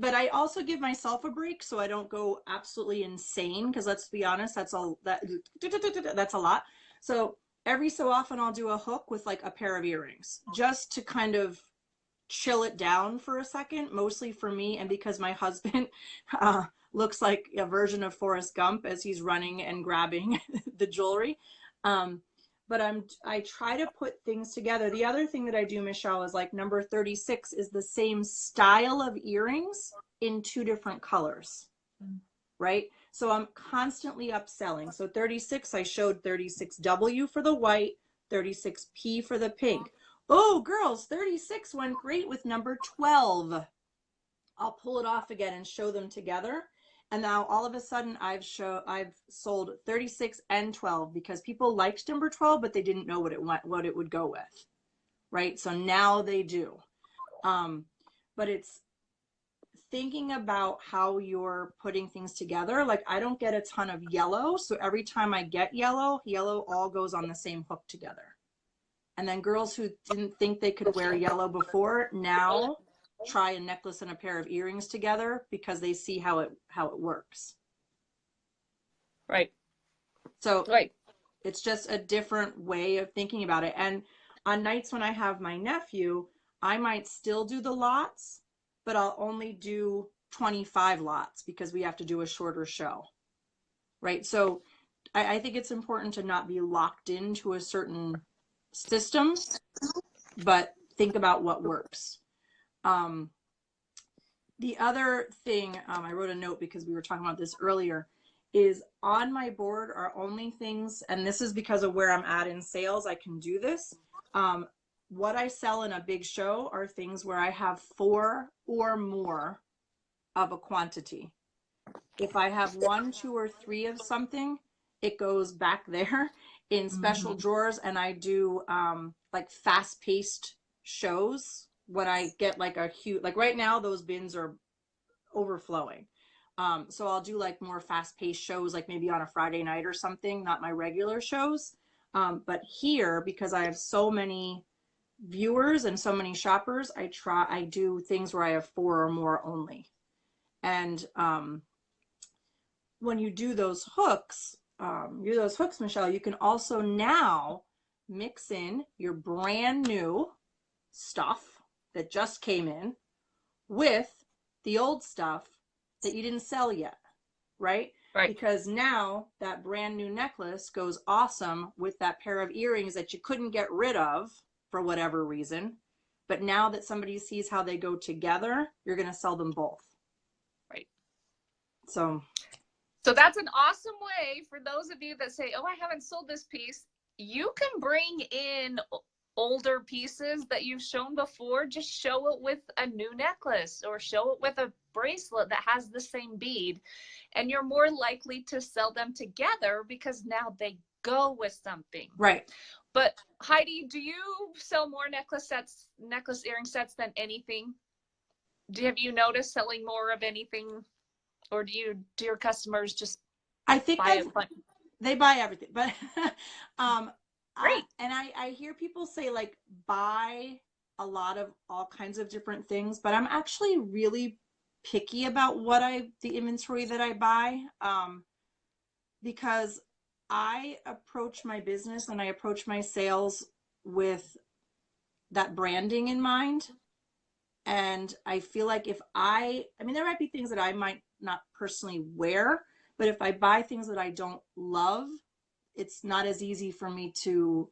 But I also give myself a break so I don't go absolutely insane, because let's be honest, that's a lot. So every so often I'll do a hook with like a pair of earrings just to kind of chill it down for a second, mostly for me, and because my husband looks like a version of Forrest Gump as he's running and grabbing the jewelry. But I try to put things together. The other thing that I do, Michelle, is like number 36 is the same style of earrings in 2 different colors, right? So I'm constantly upselling. So 36, I showed 36W for the white, 36P for the pink. Oh, girls, 36 went great with number 12. I'll pull it off again and show them together. And now all of a sudden I've sold 36 and 12 because people liked number 12, but they didn't know what it would go with, right? So now they do. But it's thinking about how you're putting things together. Like, I don't get a ton of yellow, so every time I get yellow all goes on the ssame hook together. And then girls who didn't think they could wear yellow before now try a necklace and a pair of earrings together because they see how it works. Right. So it's just a different way of thinking about it. And on nights when I have my nephew, I might still do the lots, but I'll only do 25 lots because we have to do a shorter show. Right. So I think it's important to not be locked into a certain system, but think about what works. The other thing, I wrote a note because we were talking about this earlier, is on my board are only things, and this is because of where I'm at in sales, I can do this. What I sell in a big show are things where I have 4 or more of a quantity. If I have 1, 2, or 3 of something, it goes back there in special drawers, and I do like fast-paced shows. When I get like a huge, like right now, those bins are overflowing. So I'll do like more fast-paced shows, like maybe on a Friday night or something, not my regular shows. But here, because I have so many viewers and so many shoppers, I do things where I have 4 or more only. And when you do those hooks, Michelle, you can also now mix in your brand new stuff that just came in with the old stuff that you didn't sell yet, right? Right. Because now that brand new necklace goes awesome with that pair of earrings that you couldn't get rid of for whatever reason. But now that somebody sees how they go together, you're going to sell them both. Right. So that's an awesome way for those of you that say, oh, I haven't sold this piece. You can bring in older pieces that you've shown before. Just show it with a new necklace or show it with a bracelet that has the same bead. And you're more likely to sell them together because now they go with something. right. But Heidi, do you sell more necklace earring sets than anything? Have you noticed selling more of anything? Or do your customers just I think buy it? they buy everything, but Great. I hear people say like buy a lot of all kinds of different things, but I'm actually really picky about the inventory that I buy, because I approach my business and I approach my sales with that branding in mind. And I feel like if I mean, there might be things that I might not personally wear, but if I buy things that I don't love, it's not as easy for me to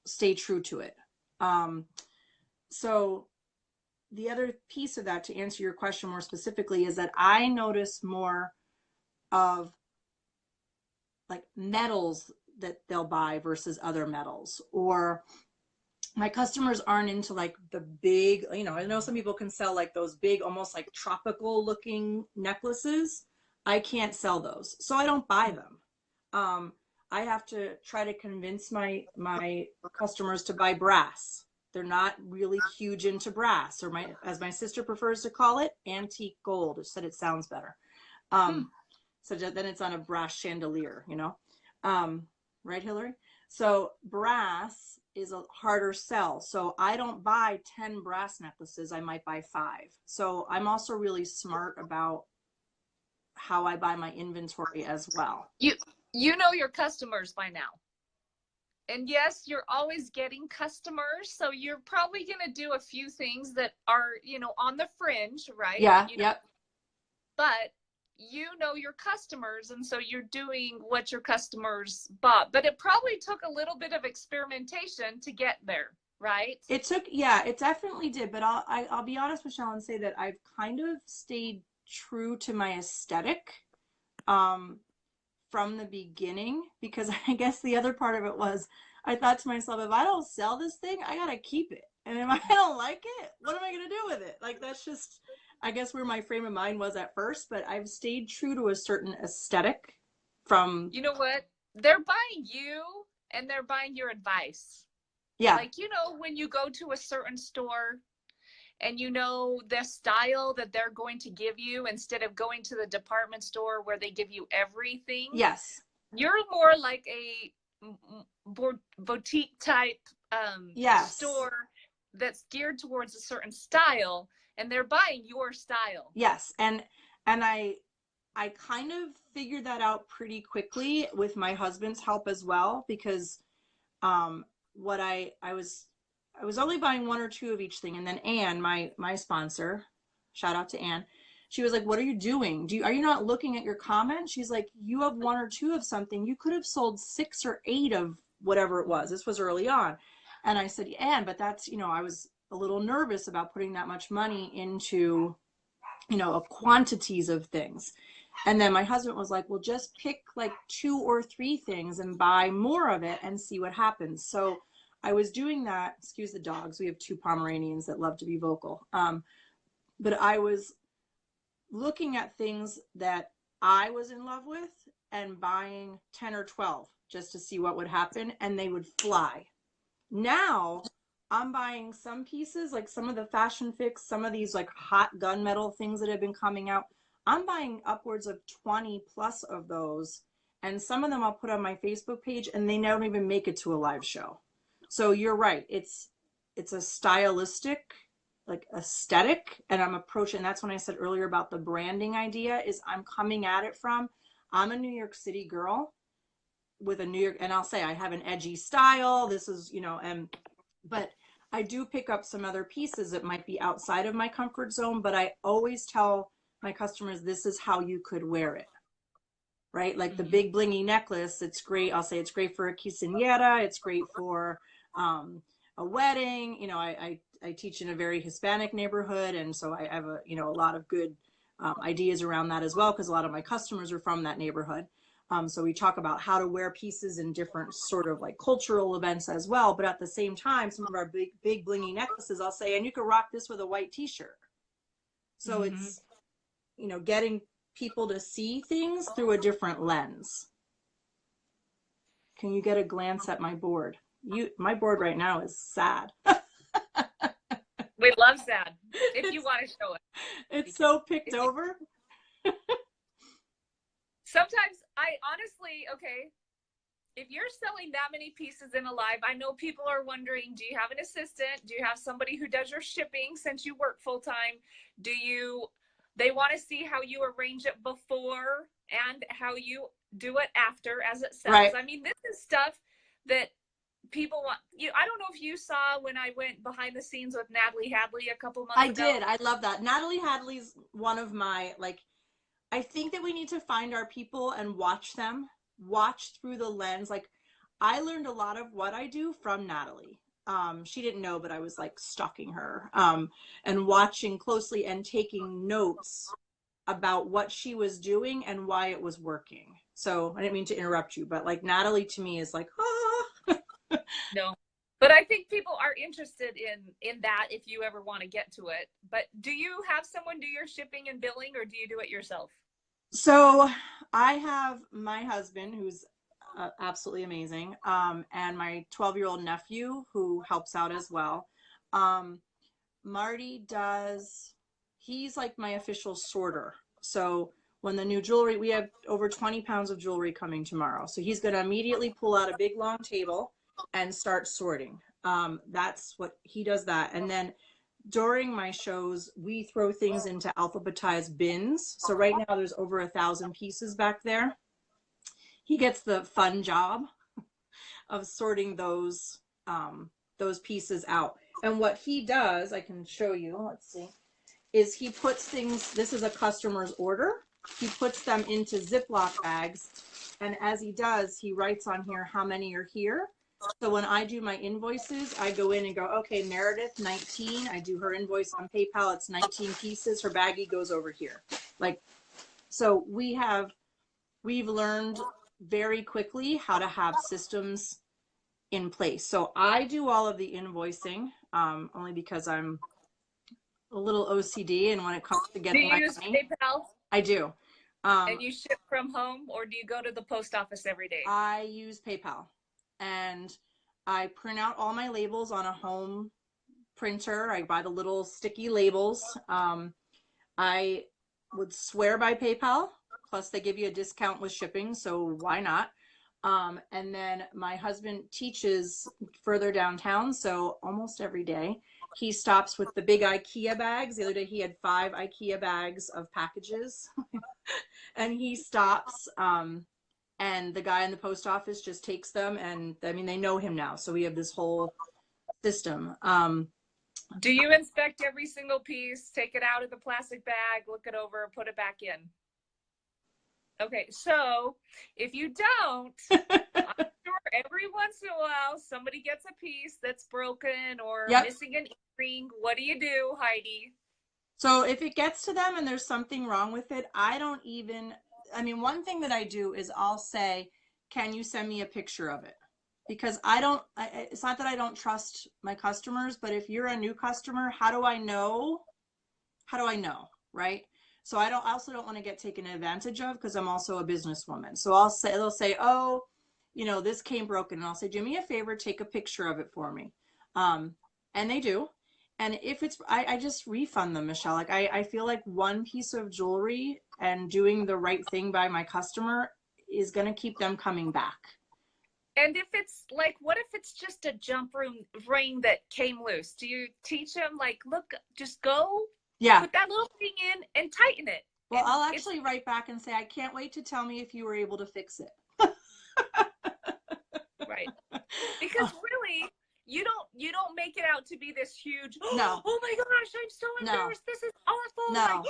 stay true to it. So the other piece of that, to answer your question more specifically, is that I notice more of like metals that they'll buy versus other metals, or my customers aren't into like the big, I know some people can sell like those big, almost like tropical looking necklaces. I can't sell those, so I don't buy them. I have to try to convince my customers to buy brass. They're not really huge into brass, or as my sister prefers to call it, antique gold. It said it sounds better. So then it's on a brass chandelier, right, Hillary? So brass is a harder sell. So I don't buy 10 brass necklaces. I might buy 5. So I'm also really smart about how I buy my inventory as well. You know your customers by now. And yes, you're always getting customers. So you're probably going to do a few things that are, on the fringe, right? Yeah. Yep. But you know your customers, and so you're doing what your customers bought. But it probably took a little bit of experimentation to get there, right? It definitely did. But I'll be honest, Michelle, and say that I've kind of stayed true to my aesthetic from the beginning, because I guess the other part of it was I thought to myself, if I don't sell this thing, I gotta keep it, and if I don't like it, what am I gonna do with it? Like, that's just, I guess, where my frame of mind was at first. But I've stayed true to a certain aesthetic from. You know what? They're buying you, and they're buying your advice. Yeah. Like, when you go to a certain store and the style that they're going to give you, instead of going to the department store where they give you everything. Yes. You're more like a boutique type store that's geared towards a certain style, and they're buying your style. Yes. And I kind of figured that out pretty quickly with my husband's help as well, because what I was only buying 1 or 2 of each thing. And then Anne, my sponsor, shout out to Anne, she was like, what are you doing? Are you not looking at your comments? She's like, you have 1 or 2 of something. You could have sold 6 or 8 of whatever it was. This was early on. And I said, Anne, but that's, I was a little nervous about putting that much money into, quantities of things. And then my husband was like, well, just pick like 2 or 3 things and buy more of it and see what happens. So I was doing that. Excuse the dogs. We have 2 Pomeranians that love to be vocal. But I was looking at things that I was in love with and buying 10 or 12 just to see what would happen, and they would fly. Now I'm buying some pieces, like some of the Fashion Fix, some of these like hot gunmetal things that have been coming out. I'm buying upwards of 20 plus of those, and some of them I'll put on my Facebook page, and they don't even make it to a live show. So you're right. It's a stylistic like aesthetic, and I'm approaching, that's when I said earlier about the branding idea, is I'm coming at it from, I'm a New York City girl with a New York, and I'll say I have an edgy style. This is, but I do pick up some other pieces that might be outside of my comfort zone, but I always tell my customers, this is how you could wear it, right? Like the big blingy necklace, it's great. I'll say it's great for a quinceañera. It's great for a wedding. I teach in a very Hispanic neighborhood. And so I have a lot of good ideas around that as well, because a lot of my customers are from that neighborhood. So we talk about how to wear pieces in different sort of like cultural events as well. But at the same time, some of our big blingy necklaces, I'll say, and you can rock this with a white t-shirt. So it's, getting people to see things through a different lens. Can you get a glance at my board? My board right now is sad. We love sad. If you want to show it. It's so picked over. Sometimes I honestly, okay, if you're selling that many pieces in a live, I know people are wondering, do you have an assistant? Do you have somebody who does your shipping since you work full time? They want to see how you arrange it before and how you do it after as it sells. Right. I mean, this is stuff that people want. I don't know if you saw when I went behind the scenes with Natalie Hadley a couple months ago. I did. I love that. Natalie Hadley's one of my, I think that we need to find our people and watch through the lens. Like, I learned a lot of what I do from Natalie. She didn't know, but I was like stalking her and watching closely and taking notes about what she was doing and why it was working. So I didn't mean to interrupt you, but like Natalie to me is like, No, but I think people are interested in that if you ever want to get to it. But do you have someone do your shipping and billing, or do you do it yourself? So I have my husband, who's absolutely amazing, and my 12-year-old nephew, who helps out as well. Marty he's like my official sorter. So when the new jewelry, we have over 20 pounds of jewelry coming tomorrow. So he's going to immediately pull out a big long table and start sorting. That's what he does that. And then during my shows, we throw things into alphabetized bins. So right now there's over 1,000 pieces back there. He gets the fun job of sorting those pieces out. And what he does, I can show you, let's see, is he puts things, this is a customer's order. He puts them into Ziploc bags. And as he does, he writes on here how many are here. So when I do my invoices, I go in and go, okay, Meredith, 19. I do her invoice on PayPal. It's 19 pieces. Her baggie goes over here. So we've learned very quickly how to have systems in place. So I do all of the invoicing, only because I'm a little OCD, and when it comes to getting my money. Do you use PayPal? I do. And you ship from home, or do you go to the post office every day? I use PayPal, and I print out all my labels on a home printer. I buy the little sticky labels. I would swear by PayPal, plus they give you a discount with shipping, so why not? And then my husband teaches further downtown, so almost every day he stops with the big IKEA bags. The other day he had 5 IKEA bags of packages and he stops, and the guy in the post office just takes them, and I mean, they know him now, so we have this whole system. Do you inspect every single piece, take it out of the plastic bag, look it over, put it back in? Okay, so if you don't, I'm sure every once in a while somebody gets a piece that's broken or missing an earring. What do you do, Heidi? So if it gets to them and there's something wrong with it, one thing that I do is I'll say, can you send me a picture of it? Because it's not that I don't trust my customers, but if you're a new customer, how do I know? Right? So I also don't want to get taken advantage of, because I'm also a businesswoman. So they'll say, oh, this came broken. And I'll say, do me a favor, take a picture of it for me. And they do. And if I just refund them, Michelle. Like I feel like one piece of jewelry and doing the right thing by my customer is going to keep them coming back. And if it's like, what if it's just a jump room ring that came loose? Do you teach them like, look, just go Yeah. put that little thing in and tighten it? Well, And I'll it's actually write back and say, I can't wait to tell me if you were able to fix it. right. Because really, you don't make it out to be this huge, No, oh my gosh, I'm so no, embarrassed. This is awful. Like,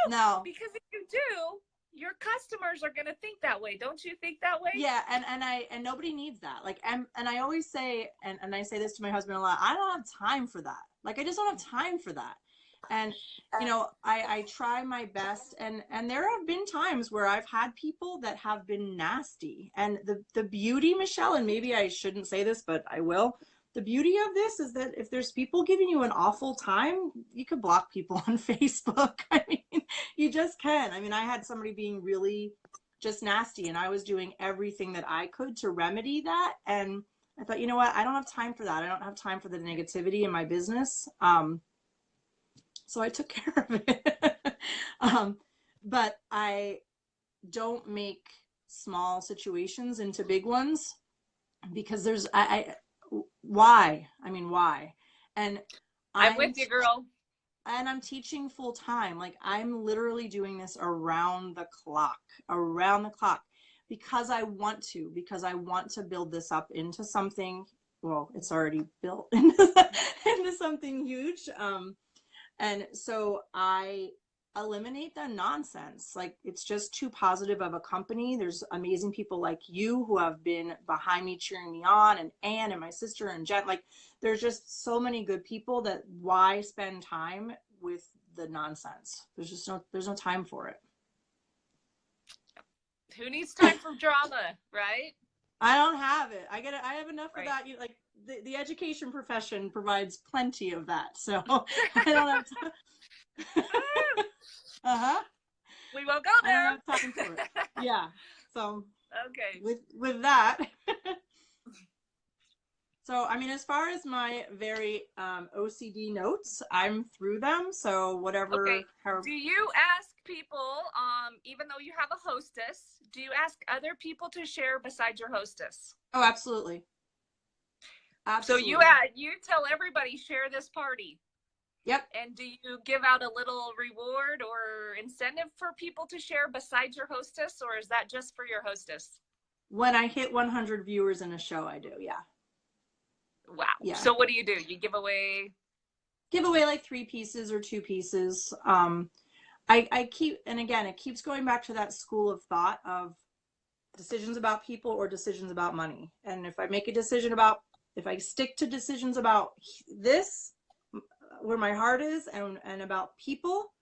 no, no. because if you do, your customers are gonna think that way. Don't you think that way? Yeah, and nobody needs that. Like, and I always say, and I say this to my husband a lot, I don't have time for that. Like, I just don't have time for that. And I try my best, and there have been times where I've had people that have been nasty. And the beauty, Michelle, and maybe I shouldn't say this, but I will. The beauty of this is that if there's people giving you an awful time, you could block people on Facebook. I mean, you just can. I mean, I had somebody being really just nasty, and I was doing everything that I could to remedy that. And I thought, you know what? I don't have time for that. I don't have time for the negativity in my business. So I took care of it. But I don't make small situations into big ones, because there's why? I mean, why? And I'm with you, girl. And I'm teaching full time. Like, I'm literally doing this around the clock, because I want to build this up into something. Well, it's already built into something huge. And so I eliminate the nonsense. Like, it's just too positive of a company. There's amazing people like you who have been behind me cheering me on, and Anne and my sister and Jen. Like, there's just so many good people that why spend time with the nonsense? There's no time for it. Who needs time for drama, right? I don't have it. I have enough right. of that. You like the education profession provides plenty of that. So I don't have time. Uh-huh. We won't go there. I don't have time for it. Yeah. So okay. With that. So, I mean, as far as my very OCD notes, I'm through them. So whatever. Okay. Do you ask people, even though you have a hostess, do you ask other people to share besides your hostess? Oh, absolutely. Absolutely. So you tell everybody, share this party. Yep. And do you give out a little reward or incentive for people to share besides your hostess, or is that just for your hostess? When I hit 100 viewers in a show, I do. Yeah. Wow. Yeah. So what do? You give away like 3 pieces or 2 pieces. I keep, and again, it keeps going back to that school of thought of decisions about people or decisions about money. And if I make a decision about, if I stick to decisions about this, where my heart is, and about people,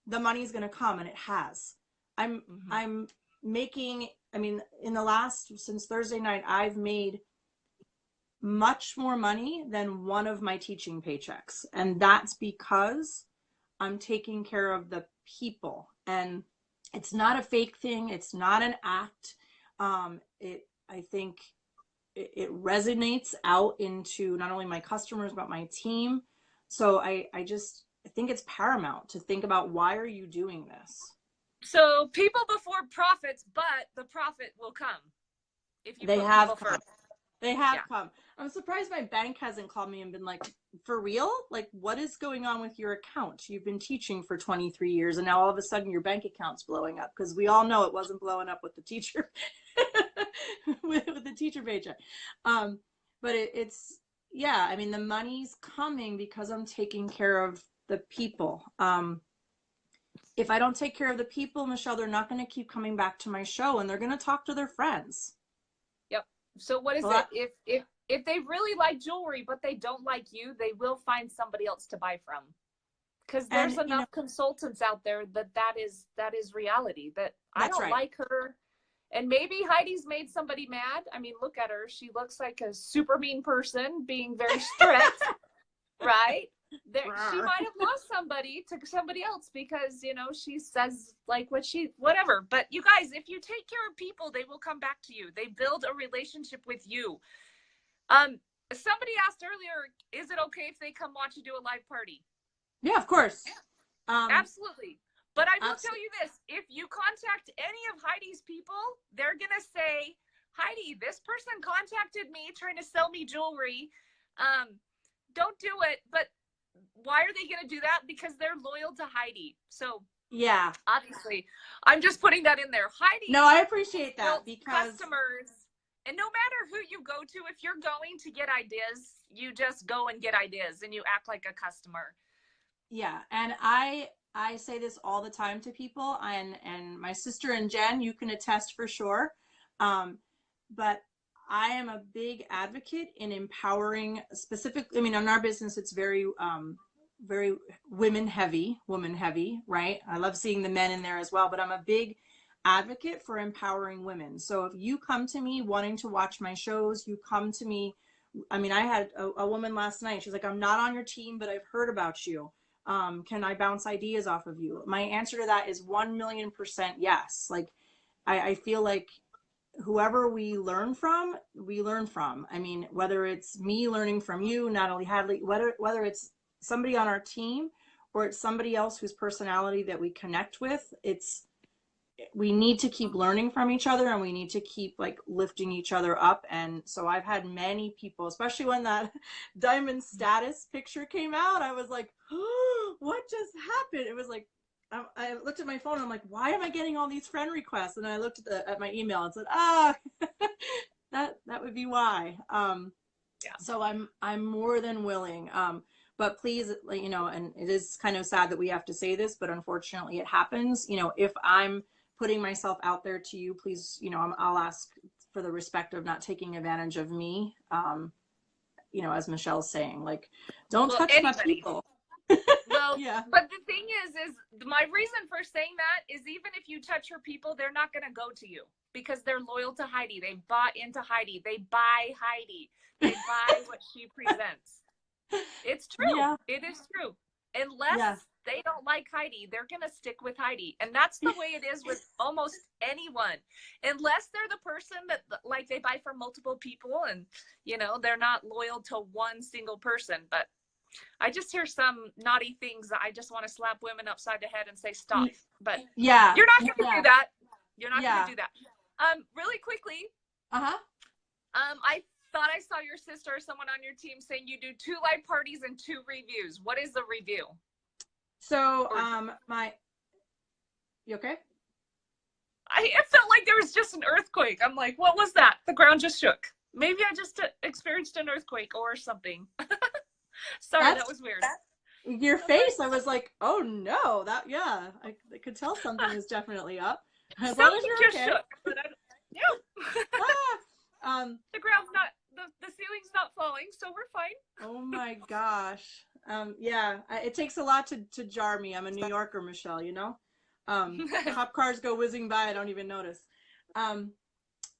the money's going to come, and it has. I'm making, I mean, since Thursday night, I've made much more money than one of my teaching paychecks. And that's because I'm taking care of the people. And it's not a fake thing. It's not an act. I think it resonates out into not only my customers, but my team. So I think it's paramount to think about, why are you doing this? So people before profits, but the profit will come if you put people first. They have come. I'm surprised my bank hasn't called me and been like, for real? Like, what is going on with your account? You've been teaching for 23 years, and now all of a sudden your bank account's blowing up, because we all know it wasn't blowing up with the teacher, with the teacher paycheck. But it's, yeah, I mean, the money's coming because I'm taking care of the people. If I don't take care of the people, Michelle, they're not going to keep coming back to my show, and they're going to talk to their friends. Yep. So what is it? If they really like jewelry, but they don't like you, they will find somebody else to buy from. Because there's enough consultants out there that is reality. That I don't like her. And maybe Heidi's made somebody mad. I mean, look at her. She looks like a super mean person, being very strict, right? She might have lost somebody to somebody else because, she says like whatever. But you guys, if you take care of people, they will come back to you. They build a relationship with you. Somebody asked earlier, is it okay if they come watch you do a live party? Yeah, of course. Absolutely. But I will tell you this, if you contact any of Heidi's people, they're going to say, Heidi, this person contacted me trying to sell me jewelry. Don't do it. But why are they going to do that? Because they're loyal to Heidi. So Yeah. obviously, I'm just putting that in there. Heidi. No, I appreciate that because customers, and no matter who you go to, if you're going to get ideas, you just go and get ideas and you act like a customer. Yeah, and I say this all the time to people, and my sister and Jen, you can attest for sure. But I am a big advocate in empowering specifically. I mean, in our business, it's very very woman heavy, right? I love seeing the men in there as well, but I'm a big advocate for empowering women. So if you come to me wanting to watch my shows, you come to me. I mean, I had a woman last night. She's like, I'm not on your team, but I've heard about you. Can I bounce ideas off of you? My answer to that is 1,000,000% yes. Like, I feel like whoever we learn from, we learn from. I mean, whether it's me learning from you, Natalie Hadley, whether it's somebody on our team or it's somebody else whose personality that we connect with, we need to keep learning from each other and we need to keep like lifting each other up. And so I've had many people, especially when that diamond status picture came out, I was like, oh, what just happened? It was like, I looked at my phone and I'm like, why am I getting all these friend requests? And I looked at my email and said, that would be why. Yeah. So I'm more than willing. But please, you know, and it is kind of sad that we have to say this, but unfortunately it happens. You know, if I'm putting myself out there to you, please, you know, I'll ask for the respect of not taking advantage of me. You know, as Michelle's saying, like, don't touch my people. Well, yeah. But the thing is my reason for saying that is even if you touch her people, they're not going to go to you because they're loyal to Heidi. They bought into Heidi. They buy Heidi. They buy what she presents. It's true. Yeah. It is true. Unless they don't like Heidi, they're going to stick with Heidi. And that's the way it is with almost anyone. Unless they're the person that, like, they buy from multiple people and, you know, they're not loyal to one single person. But I just hear some naughty things that I just want to slap women upside the head and say, stop. But yeah, you're not going to do that. You're not going to do that. Really quickly. I thought I saw your sister or someone on your team saying you do 2 live parties and 2 reviews. What is the review? So, you okay? It felt like there was just an earthquake. I'm like, what was that? The ground just shook. Maybe I just experienced an earthquake or something. Sorry, that was weird. Your face, I was like, oh no, I could tell something was definitely up. As long as you're okay. Shook, but the ground's not, the ceiling's not falling, so we're fine. Oh my gosh. It takes a lot to jar me. I'm a New Yorker, Michelle, you know? Cop cars go whizzing by, I don't even notice.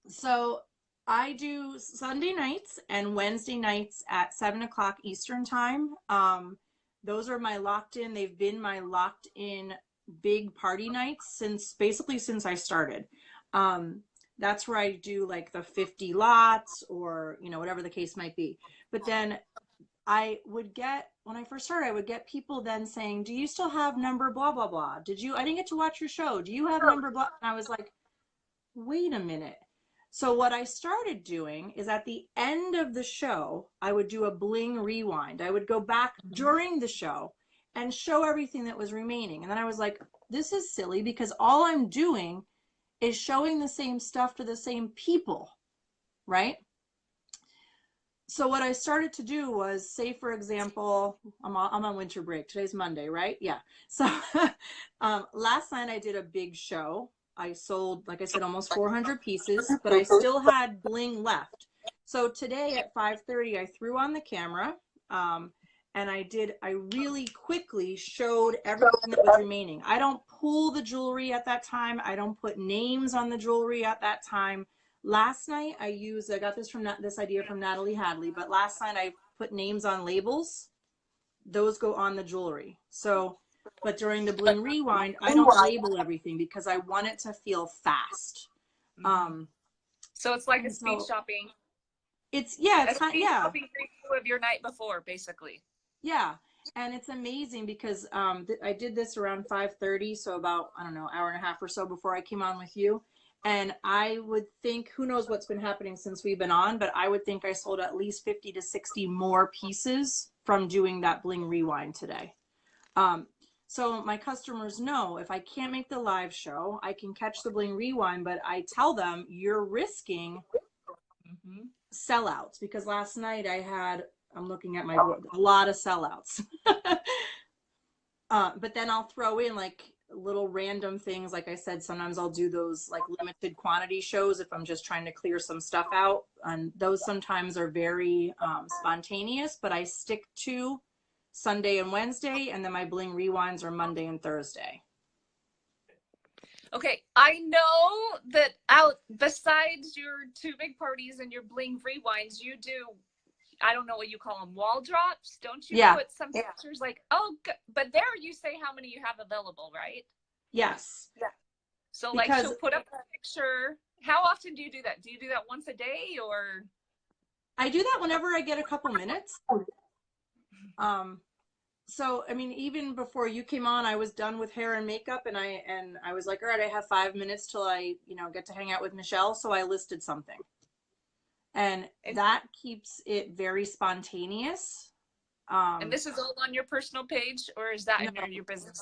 So I do Sunday nights and Wednesday nights at 7:00 Eastern time. Those are my they've been my locked in big party nights since I started. That's where I do like the 50 lots or, you know, whatever the case might be. But then when I first started, I would get people then saying, do you still have number blah, blah, blah? I didn't get to watch your show. Do you have number blah? And I was like, wait a minute. So what I started doing is at the end of the show, I would do a bling rewind. I would go back during the show and show everything that was remaining. And then I was like, this is silly because all I'm doing is showing the same stuff to the same people, right? So what I started to do was, say, for example, I'm on winter break. Today's Monday, right? Yeah. So last night I did a big show. I sold, like I said, almost 400 pieces, but I still had bling left. So today at 5:30, I threw on the camera and I really quickly showed everything that was remaining. I don't pull the jewelry at that time. I don't put names on the jewelry at that time. Last night I got this idea from Natalie Hadley, but last night I put names on labels. Those go on the jewelry. So, but during the bling rewind, I don't label everything because I want it to feel fast. So it's like a speed shopping. It's shopping review of your night before, basically. Yeah. And it's amazing because I did this around 5:30, so about, I don't know, hour and a half or so before I came on with you. And I would think, who knows what's been happening since we've been on, but I would think I sold at least 50 to 60 more pieces from doing that Bling Rewind today. So my customers know if I can't make the live show, I can catch the Bling Rewind, but I tell them you're risking sellouts, because last night I had, I'm looking at my board, a lot of sellouts. But then I'll throw in like little random things. Like I said, sometimes I'll do those like limited quantity shows if I'm just trying to clear some stuff out. And those sometimes are very spontaneous, but I stick to Sunday and Wednesday, and then my Bling Rewinds are Monday and Thursday. Okay, I know that out besides your two big parties and your Bling Rewinds, you do, I don't know what you call them, wall drops, don't you? Yeah. Put some pictures like, oh, but there you say how many you have available, right? Yes. Yeah. So because, like she'll put up a picture. How often do you do that? Do you do that once a day, or? I do that whenever I get a couple minutes. So, I mean, even before you came on, I was done with hair and makeup, and I was like, all right, I have 5 minutes till I, get to hang out with Michelle. So I listed something, and that keeps it very spontaneous. And this is all on your personal page, or is that in your business?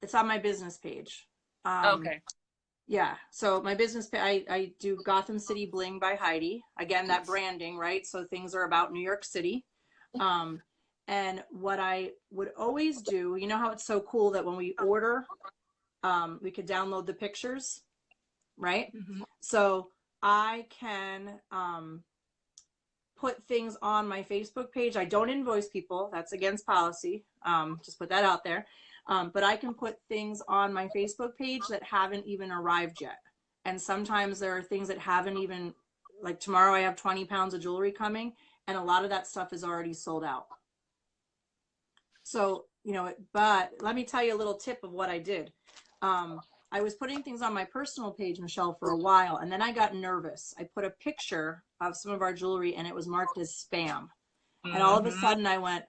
It's on my business page. Okay. Yeah. So my business page, I do Gotham City Bling by Heidi. Again, that branding, right? So things are about New York City. And what I would always do, you know how it's so cool that when we order, we could download the pictures, right? So I can put things on my Facebook page. I don't invoice people. That's against policy. Just put that out there. But I can put things on my Facebook page that haven't even arrived yet. And sometimes there are things that haven't even, like tomorrow I have 20 pounds of jewelry coming, and a lot of that stuff is already sold out. So, but let me tell you a little tip of what I did. I was putting things on my personal page, Michelle, for a while, and then I got nervous. I put a picture of some of our jewelry and it was marked as spam. And all of a sudden I went,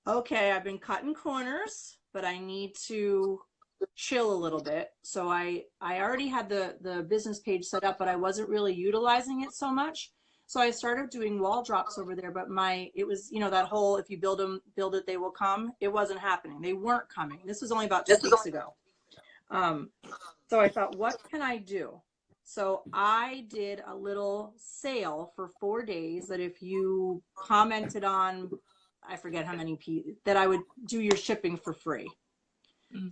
okay, I've been cutting corners, but I need to chill a little bit. So I already had the business page set up, but I wasn't really utilizing it so much. So I started doing wall drops over there, but it was, that whole, if you build it, they will come. It wasn't happening. They weren't coming. This was only about 2 weeks ago. So I thought, what can I do? So I did a little sale for 4 days that if you commented on, I forget how many pieces, that I would do your shipping for free.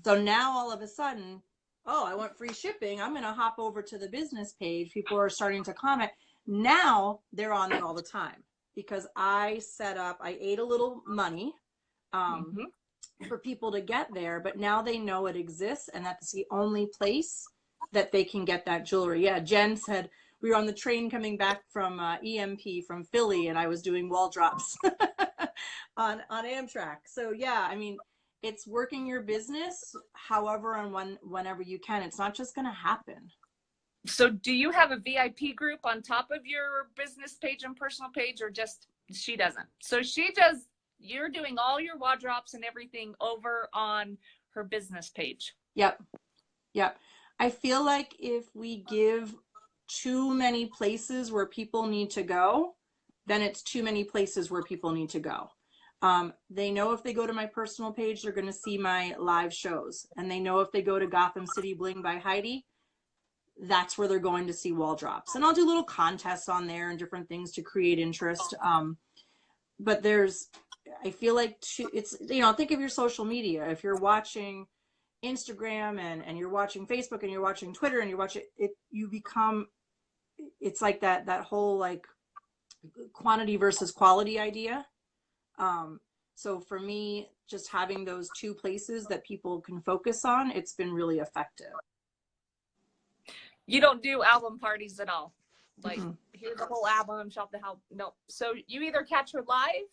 So now all of a sudden, oh, I want free shipping. I'm going to hop over to the business page. People are starting to comment. Now they're on there all the time because I ate a little money for people to get there, but now they know it exists and that's the only place that they can get that jewelry. Yeah, Jen said we were on the train coming back from EMP from Philly and I was doing wall drops on Amtrak. So yeah, I mean, it's working your business however and whenever you can. It's not just going to happen. So do you have a VIP group on top of your business page and personal page, or just she doesn't? So you're doing all your wall drops and everything over on her business page. Yep. I feel like if we give too many places where people need to go, then it's too many places where people need to go. They know if they go to my personal page, they're going to see my live shows. And they know if they go to Gotham City Bling by Heidi, that's where they're going to see wall drops. And I'll do little contests on there and different things to create interest. But I feel like it's, think of your social media. If you're watching Instagram and you're watching Facebook and you're watching Twitter and you're watching it, it's like that whole like quantity versus quality idea. So for me, just having those two places that people can focus on, it's been really effective. You don't do album parties at all? Like, here's the whole album, shop the help. No. So you either catch her live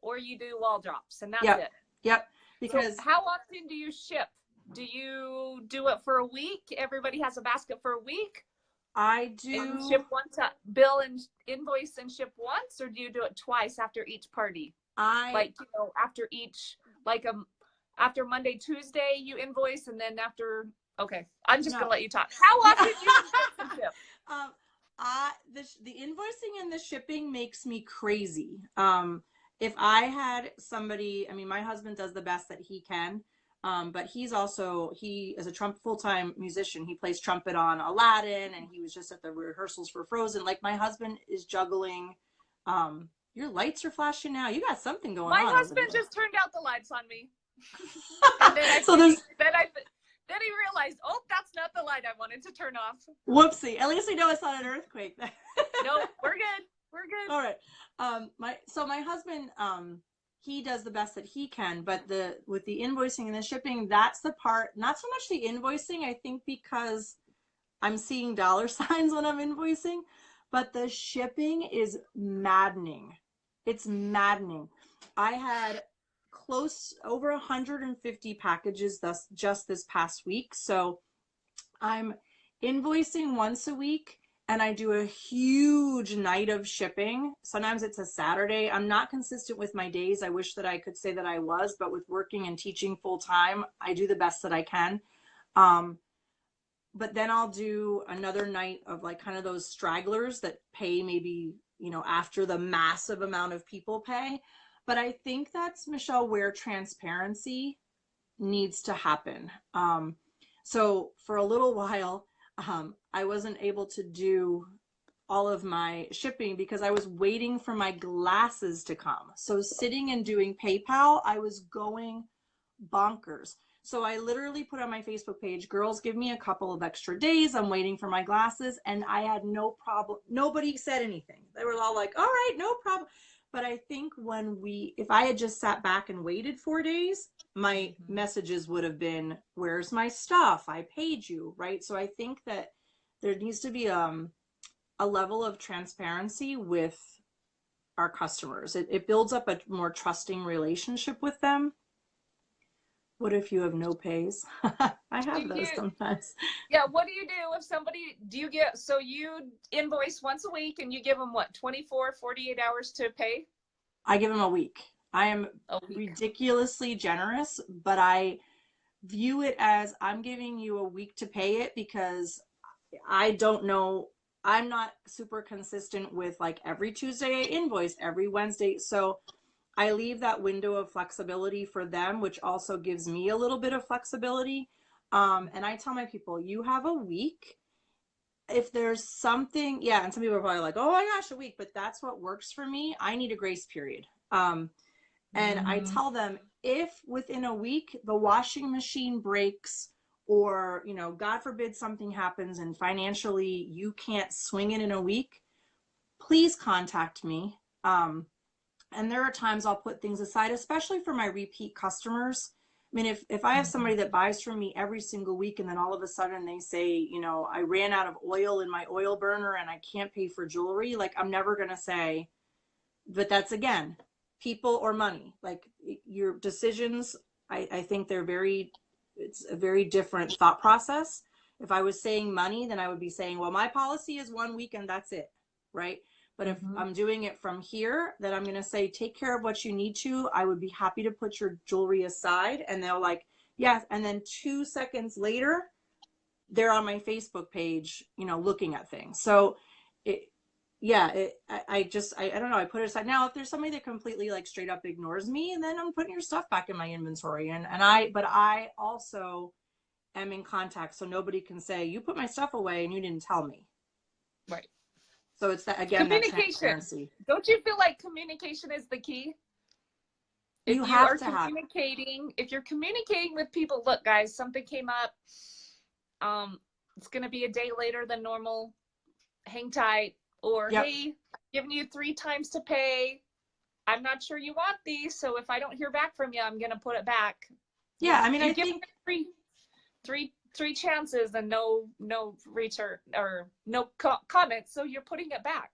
or you do wall drops, and that's it. Yep. Because so how often do you ship? Do you do it for a week? Everybody has a basket for a week? I do. And ship once, bill and invoice and ship once, or do you do it twice after each party? After each, after Monday, Tuesday, you invoice, and then after Okay. I'm just No. gonna let you talk. How Yeah. often do you invoice and ship? um, the invoicing and the shipping makes me crazy. If I had somebody, I mean, my husband does the best that he can, but he is a full-time musician. He plays trumpet on Aladdin, and he was just at the rehearsals for Frozen. Like my husband is juggling. Your lights are flashing now. You got something going My on over husband there. just turned out the lights on me. And then So there's then he realized, oh, that's not the light I wanted to turn off. whoopsie. At least we know it's not an earthquake. No, we're good. We're good. All right. My husband, he does the best that he can, but with the invoicing and the shipping, that's the part, not so much the invoicing, I think, because I'm seeing dollar signs when I'm invoicing, but the shipping is maddening. It's maddening. I had close over 150 packages just this past week. So I'm invoicing once a week and I do a huge night of shipping. Sometimes it's a Saturday. I'm not consistent with my days. I wish that I could say that I was, but with working and teaching full time, I do the best that I can. But then I'll do another night of like kind of those stragglers that pay maybe, after the massive amount of people pay. But I think that's, Michelle, where transparency needs to happen. So for a little while, I wasn't able to do all of my shipping because I was waiting for my glasses to come. So sitting and doing PayPal, I was going bonkers. So I literally put on my Facebook page, girls, give me a couple of extra days. I'm waiting for my glasses. And I had no problem. Nobody said anything. They were all like, all right, no problem. But I think if I had just sat back and waited 4 days, my messages would have been, where's my stuff? I paid you, right? So I think that there needs to be a level of transparency with our customers. It builds up a more trusting relationship with them. What if you have no pays? I have those sometimes. Yeah, what do you do if so you invoice once a week and you give them what, 24, 48 hours to pay? I give them a week. I am ridiculously generous, but I view it as I'm giving you a week to pay it because I don't know. I'm not super consistent with like every Tuesday I invoice, every Wednesday. So I leave that window of flexibility for them, which also gives me a little bit of flexibility. And I tell my people, you have a week. If there's something, yeah, and some people are probably like, oh my gosh, a week, but that's what works for me. I need a grace period. And I tell them if within a week the washing machine breaks or, God forbid something happens and financially you can't swing it in a week, please contact me. And there are times I'll put things aside, especially for my repeat customers. I mean, if I have somebody that buys from me every single week and then all of a sudden they say, I ran out of oil in my oil burner and I can't pay for jewelry, like I'm never going to say, but that's again, people or money. Like your decisions, I think it's a very different thought process. If I was saying money, then I would be saying, well, my policy is 1 week and that's it, right? But if I'm doing it from here, then I'm going to say, take care of what you need to. I would be happy to put your jewelry aside. And they'll like, yes. And then 2 seconds later, they're on my Facebook page, looking at things. So I don't know. I put it aside. Now, if there's somebody that completely like straight up ignores me, and then I'm putting your stuff back in my inventory. But I also am in contact. So nobody can say, you put my stuff away and you didn't tell me. Right. So it's that, again, that transparency. Don't you feel like communication is the key? If you're communicating with people, look, guys, something came up. It's going to be a day later than normal. Hang tight. Or, hey, giving you 3 times to pay. I'm not sure you want these. So if I don't hear back from you, I'm going to put it back. Yeah. I mean, I think three chances and no return or no comments, so you're putting it back.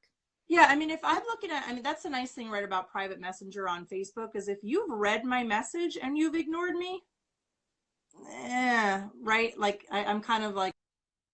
Yeah, I mean, if I'm looking at, that's the nice thing right about private messenger on Facebook is if you've read my message and you've ignored me, right? Like I'm kind of like,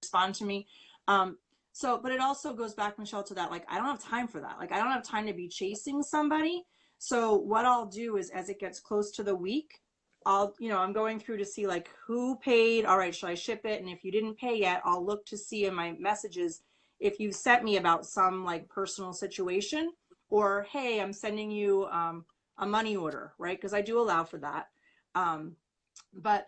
respond to me. But it also goes back, Michelle, to that, like, I don't have time for that. Like, I don't have time to be chasing somebody. So what I'll do is as it gets close to the week, I'm going through to see like who paid. All right, should I ship it? And if you didn't pay yet, I'll look to see in my messages if you sent me about some like personal situation, or hey, I'm sending you a money order, right? Because I do allow for that. But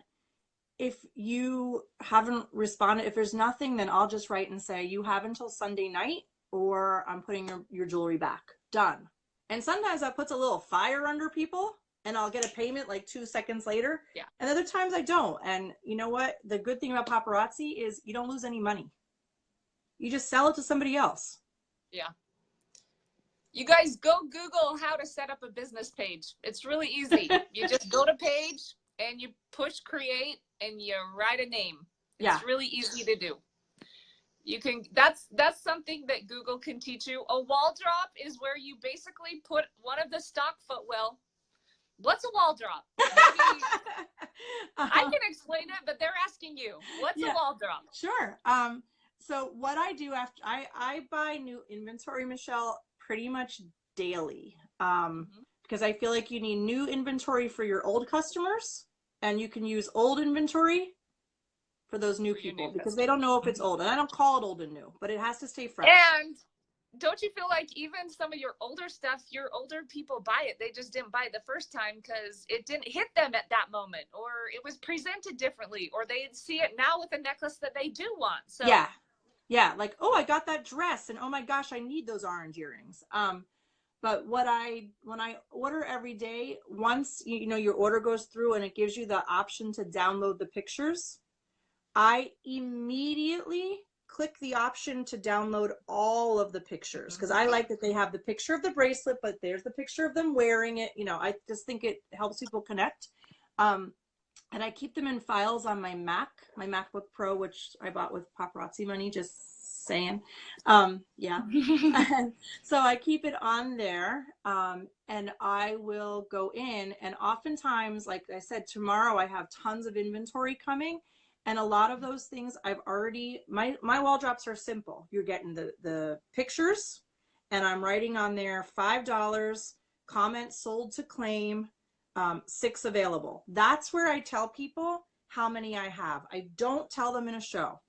if you haven't responded, if there's nothing, then I'll just write and say you have until Sunday night, or I'm putting your jewelry back. Done. And sometimes that puts a little fire under people, and I'll get a payment like 2 seconds later. Yeah. And other times I don't. And you know what? The good thing about Paparazzi is you don't lose any money. You just sell it to somebody else. Yeah. You guys go Google how to set up a business page. It's really easy. You just go to page and you push create and you write a name. It's really easy to do. You can, that's something that Google can teach you. A wall drop is where you basically put one of the stock footwell. What's a wall drop? Maybe, I can explain it, but they're asking you, what's a wall drop? Sure. So what I do after I buy new inventory, Michelle, pretty much daily. Because I feel like you need new inventory for your old customers, and you can use old inventory for those new people because they don't know if it's old. And I don't call it old and new, but it has to stay fresh. And don't you feel like even some of your older stuff, your older people buy it, they just didn't buy it the first time because it didn't hit them at that moment, or it was presented differently, or they see it now with a necklace that they do want. So yeah, like, oh, I got that dress, and oh my gosh, I need those orange earrings. But when I order every day, once your order goes through and it gives you the option to download the pictures, I immediately click the option to download all of the pictures, because I like that they have the picture of the bracelet, but there's the picture of them wearing it. I just think it helps people connect. And I keep them in files on my MacBook Pro, which I bought with Paparazzi money, just saying. Yeah. So I keep it on there, and I will go in, and oftentimes, like I said, tomorrow I have tons of inventory coming. And a lot of those things I've already, my wall drops are simple. You're getting the pictures, and I'm writing on there $5, comment sold to claim, 6 available. That's where I tell people how many I have. I don't tell them in a show,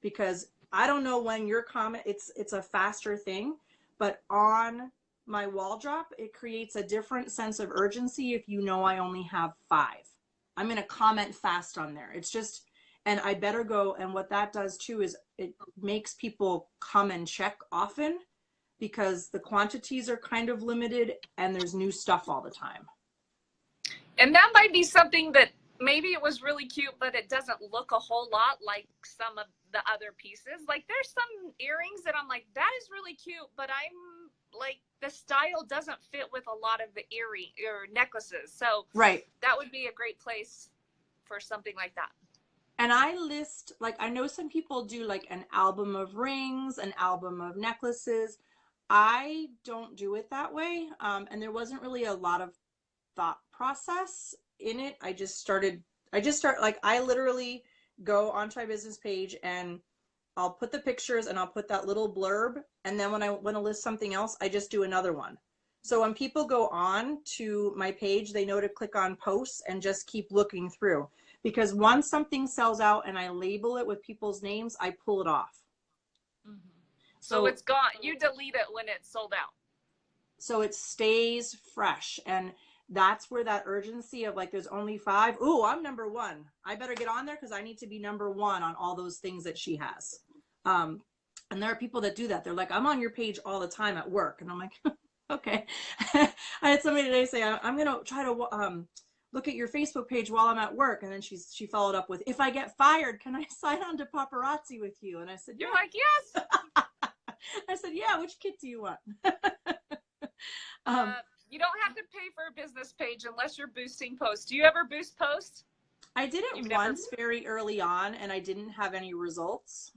because I don't know when your comment, it's a faster thing, but on my wall drop, it creates a different sense of urgency if I only have 5. I'm going to comment fast on there. It's just, and I better go. And what that does too is it makes people come and check often, because the quantities are kind of limited and there's new stuff all the time. And that might be something that maybe it was really cute, but it doesn't look a whole lot like some of the other pieces. Like there's some earrings that I'm like, that is really cute, but I'm like, the style doesn't fit with a lot of the earring or necklaces. So that would be a great place for something like that. And I list, like, I know some people do like an album of rings, an album of necklaces. I don't do it that way. And there wasn't really a lot of thought process in it. I literally go onto my business page and I'll put the pictures and I'll put that little blurb. And then when I want to list something else, I just do another one. So when people go on to my page, they know to click on posts and just keep looking through. Because once something sells out and I label it with people's names, I pull it off. So it's gone. You delete it when it's sold out. So it stays fresh. And that's where that urgency of like, there's only 5. Ooh, I'm number 1. I better get on there because I need to be number 1 on all those things that she has. And there are people that do that. They're like, I'm on your page all the time at work. And I'm like, okay. I had somebody today say, I'm going to try to look at your Facebook page while I'm at work. And then she followed up with, if I get fired, can I sign on to Paparazzi with you? And I said, you're like, yes. I said, yeah, which kit do you want? You don't have to pay for a business page unless you're boosting posts. Do you ever boost posts? I did it once very early on, and I didn't have any results.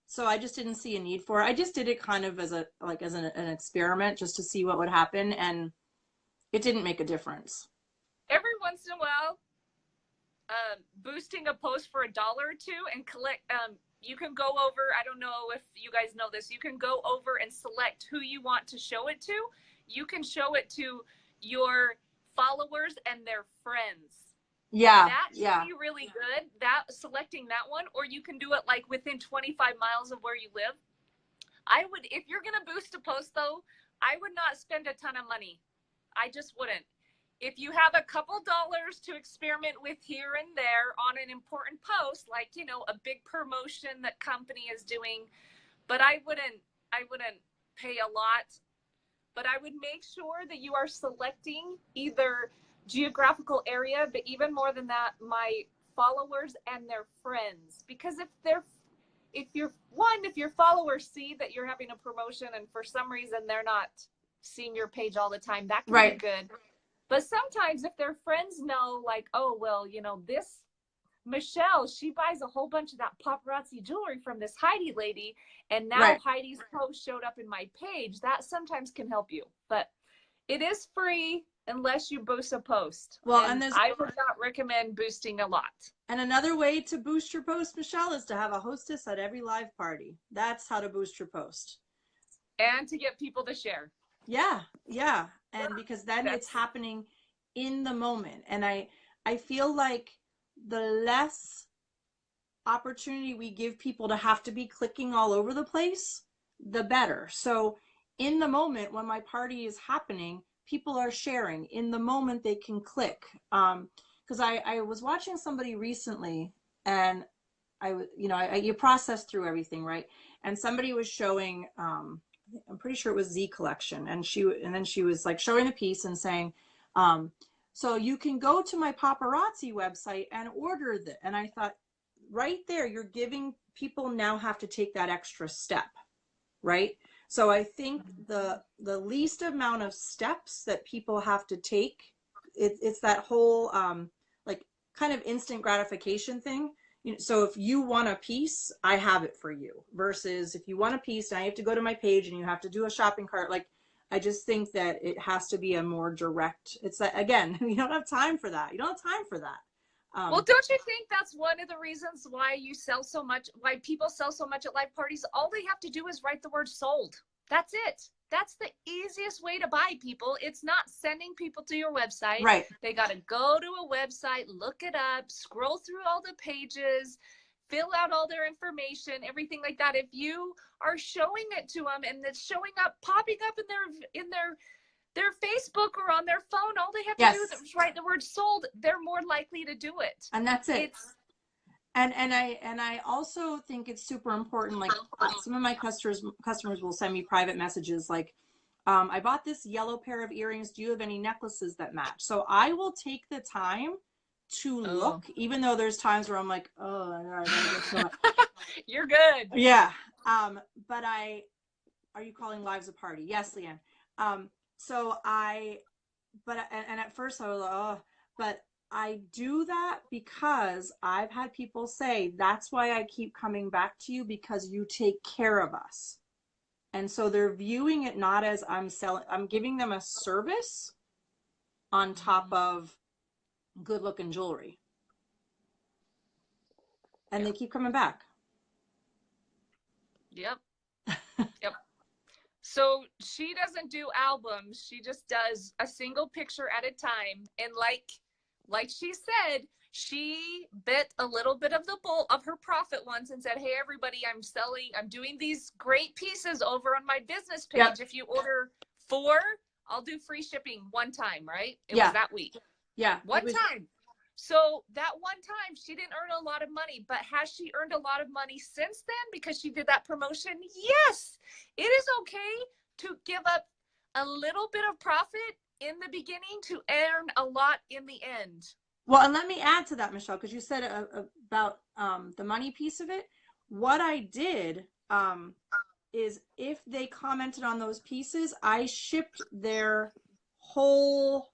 So I just didn't see a need for it. I just did it kind of as an experiment just to see what would happen, and it didn't make a difference. Every once in a while, boosting a post for $1 or $2 and collect, you can go over, I don't know if you guys know this, you can go over and select who you want to show it to. You can show it to your followers and their friends. Yeah. That should Yeah. be really good. That selecting that one, or you can do it like within 25 miles of where you live. I would, if you're going to boost a post though, I would not spend a ton of money. I just wouldn't. If you have a couple dollars to experiment with here and there on an important post, like, you know, a big promotion that company is doing, but I wouldn't pay a lot, but I would make sure that you are selecting either geographical area, but even more than that, my followers and their friends. Because if your followers see that you're having a promotion and for some reason they're not seeing your page all the time, that can be good. But sometimes if their friends know, like, oh, well, you know, this Michelle, she buys a whole bunch of that paparazzi jewelry from this Heidi lady, and now Heidi's post showed up in my page, that sometimes can help you. But it is free unless you boost a post. Well, and I would not recommend boosting a lot. And another way to boost your post, Michelle, is to have a hostess at every live party. That's how to boost your post. And to get people to share. Yeah, yeah. And because then it's happening in the moment. And I feel like the less opportunity we give people to have to be clicking all over the place, the better. So in the moment when my party is happening, people are sharing. In the moment they can click. Because I was watching somebody recently, and you process through everything, right? And somebody was showing, I'm pretty sure it was Z Collection, and then she was like showing the piece and saying, so you can go to my paparazzi website and order that. And I thought, right there, you're giving people now have to take that extra step, right? So I think the least amount of steps that people have to take, it's that whole like kind of instant gratification thing. So if you want a piece, I have it for you, versus if you want a piece and I have to go to my page and you have to do a shopping cart. Like, I just think that it has to be a more direct, it's that, again, you don't have time for that. You don't have time for that. Well, don't you think that's one of the reasons why you sell so much, why people sell so much at live parties? All they have to do is write the word sold. That's it. That's the easiest way to buy, people. It's not sending people to your website. Right. They got to go to a website, look it up, scroll through all the pages, fill out all their information, everything like that. If you are showing it to them and it's showing up, popping up in their Facebook or on their phone, all they have to do is write the word sold. They're more likely to do it. And that's it. And I also think it's super important. Like, some of my customers will send me private messages like, I bought this yellow pair of earrings. Do you have any necklaces that match? So I will take the time to look, even though there's times where I'm like, you're good. Yeah. But are you calling lives a party? Yes, Leanne. And at first I was like, but I do that because I've had people say, that's why I keep coming back to you, because you take care of us. And so they're viewing it not as I'm giving them a service on top of good looking jewelry. And they keep coming back. Yep. Yep. So she doesn't do albums. She just does a single picture at a time. And like she said, she bet a little bit of the bull of her profit once and said, hey, everybody, I'm doing these great pieces over on my business page. Yep. If you order 4, I'll do free shipping one time, right? It was that week. Yeah. One time. So that one time she didn't earn a lot of money, but has she earned a lot of money since then because she did that promotion? Yes, it is okay to give up a little bit of profit in the beginning to earn a lot in the end. Well, and let me add to that, Michelle, because you said about the money piece of it. What I did is, if they commented on those pieces, I shipped their whole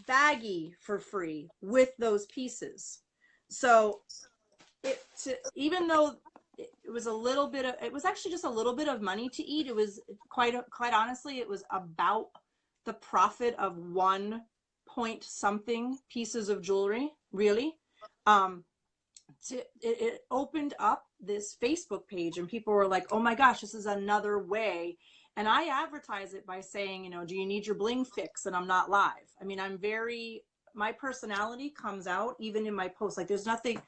baggie for free with those pieces. So even though it was actually just a little bit of money to eat, it was quite honestly, it was about the profit of 1 point something pieces of jewelry, really. It opened up this Facebook page, and people were like, oh my gosh, this is another way. And I advertise it by saying, do you need your bling fix? And I'm not live. I mean, my personality comes out even in my posts. Like there's nothing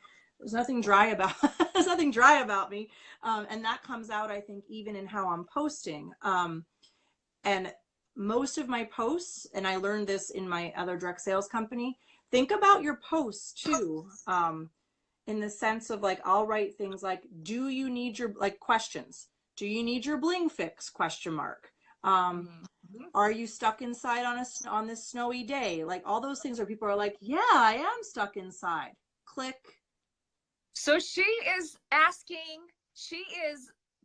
dry about, there's nothing dry about me. And that comes out, I think, even in how I'm posting. And most of my posts, and I learned this in my other direct sales company, think about your posts too. In the sense of like, I'll write things like, do you need your, like, questions? Do you need your bling fix? Question mark. Are you stuck inside on this snowy day? Like all those things where people are like, yeah, I am stuck inside. Click. So she is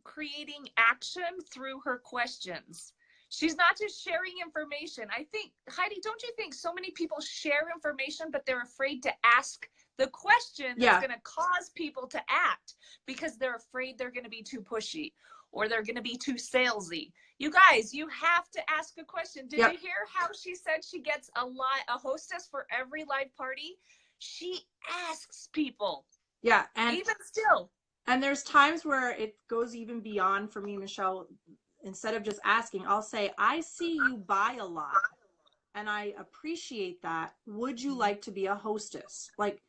creating action through her questions. She's not just sharing information. I think, Heidi, don't you think so many people share information, but they're afraid to ask the question that's going to cause people to act because they're afraid they're going to be too pushy or they're going to be too salesy. You guys, you have to ask a question. Did you hear how she said she gets a hostess for every live party? She asks people. Yeah. And even still. And there's times where it goes even beyond for me, Michelle. Instead of just asking, I'll say, I see you buy a lot and I appreciate that. Would you like to be a hostess? Like,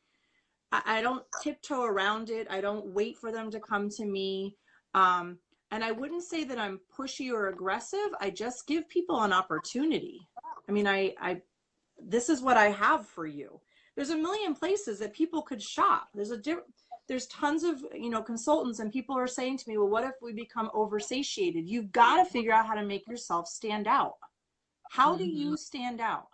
I don't tiptoe around it. I don't wait for them to come to me. And I wouldn't say that I'm pushy or aggressive. I just give people an opportunity. I mean, this is what I have for you. There's a million places that people could shop. There's tons of, consultants, and people are saying to me, well, what if we become oversatiated? You've got to figure out how to make yourself stand out. How do you stand out?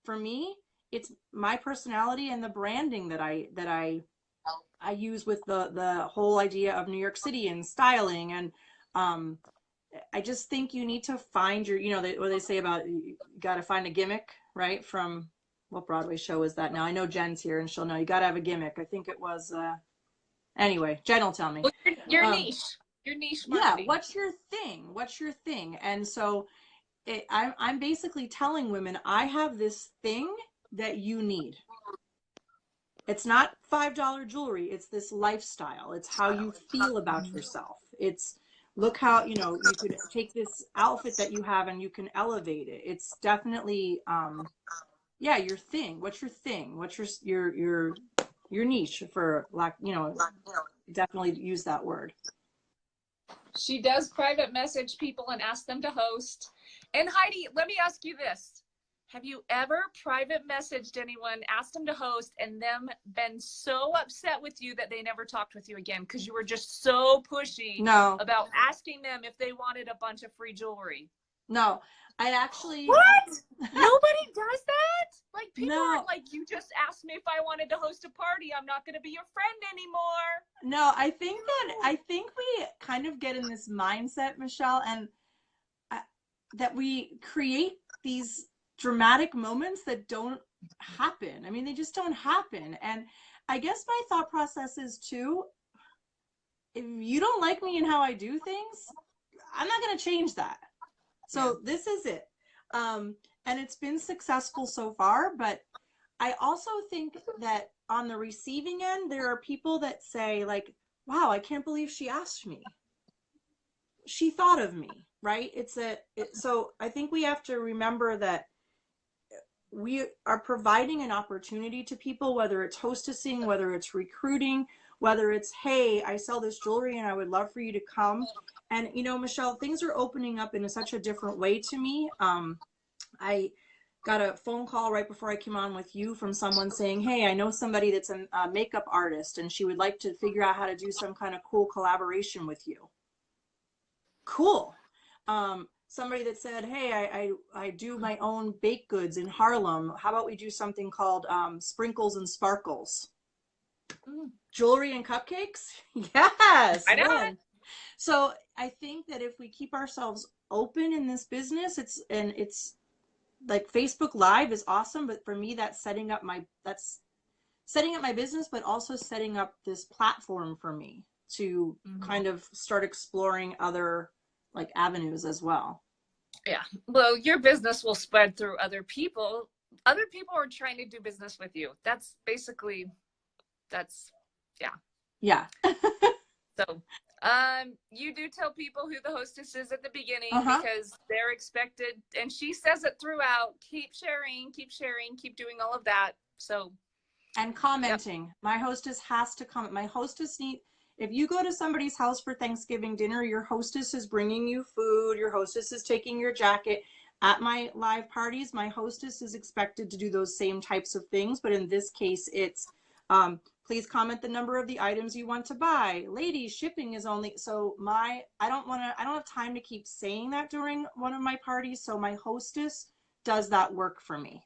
For me, it's my personality and the branding that I use with the whole idea of New York City and styling. And I just think you need to find your, what they say about you got to find a gimmick, right? From what Broadway show is that now? I know Jen's here and she'll know. You got to have a gimmick. I think it was, anyway, Jen will tell me. Well, your niche marketing. Yeah, what's your thing? And so I'm basically telling women, I have this thing that you need. It's not $5 jewelry. It's this lifestyle. It's how you feel about yourself. It's look how, you could take this outfit that you have and you can elevate it. It's definitely, your thing. What's your thing? What's your niche, for lack, definitely use that word. She does private message people and ask them to host. And Heidi, let me ask you this. Have you ever private messaged anyone, asked them to host, and them been so upset with you that they never talked with you again because you were just so pushy about asking them if they wanted a bunch of free jewelry? No, I actually... What? Nobody does that? Like, people are like, you just asked me if I wanted to host a party. I'm not going to be your friend anymore. No, I think we kind of get in this mindset, Michelle, and that we create these dramatic moments that don't happen. I mean, they just don't happen. And I guess my thought process is too, if you don't like me and how I do things, I'm not going to change that. So this is it. And it's been successful so far, but I also think that on the receiving end, there are people that say like, wow, I can't believe she asked me. She thought of me, right? So I think we have to remember that we are providing an opportunity to people, whether it's hostessing, whether it's recruiting, whether it's, hey, I sell this jewelry and I would love for you to come. And, Michelle, things are opening up in such a different way to me. I got a phone call right before I came on with you from someone saying, hey, I know somebody that's a makeup artist and she would like to figure out how to do some kind of cool collaboration with you. Cool. Somebody that said, hey, I do my own baked goods in Harlem. How about we do something called Sprinkles and Sparkles? Jewelry and cupcakes? Yes. I know. So I think that if we keep ourselves open in this business, it's like Facebook Live is awesome, but for me, that's setting up my business, but also setting up this platform for me to kind of start exploring other like avenues as well. Yeah. Well, your business will spread through other people. Other people are trying to do business with you. Yeah. Yeah. So, You do tell people who the hostess is at the beginning Uh-huh. because they're expected, and she says it throughout. Keep sharing, keep doing all of that. So, And yep. commenting. My hostess has to comment. My hostess need, if you go to somebody's house for Thanksgiving dinner, your hostess is bringing you food, your hostess is taking your jacket. At my live parties, my hostess is expected to do those same types of things, but in this case, it's please comment the number of the items you want to buy. Ladies, shipping is only, so I don't have time to keep saying that during one of my parties, so my hostess does that work for me.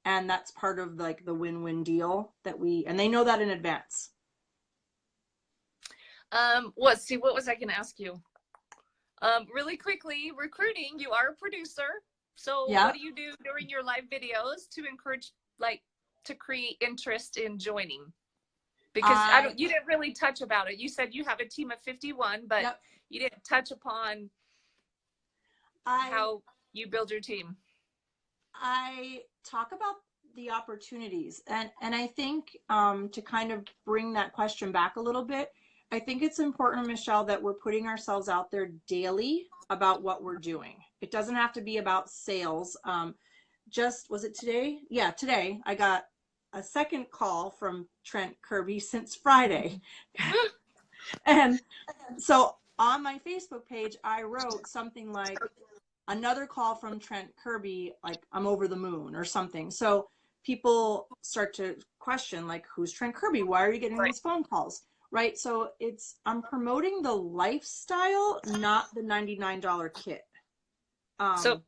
And that's part of like the win-win deal that and they know that in advance. Let's see, what was I going to ask you? Really quickly, recruiting, you are a producer. So Yeah. what do you do during your live videos to encourage, like, to create interest in joining? Because you didn't really touch about it. You said you have a team of 51, but yep. you didn't touch upon how you build your team. I talk about the opportunities, and I think to kind of bring that question back a little bit, I think it's important, Michelle, that we're putting ourselves out there daily about what we're doing. It doesn't have to be about sales. Just, was it today? Yeah, today I got a second call from Trent Kirby since Friday. And so on my Facebook page, I wrote something like, another call from Trent Kirby, like, I'm over the moon or something. So people start to question, like, who's Trent Kirby? Why are you getting these phone calls? Right. So I'm promoting the lifestyle, not the $99 kit. So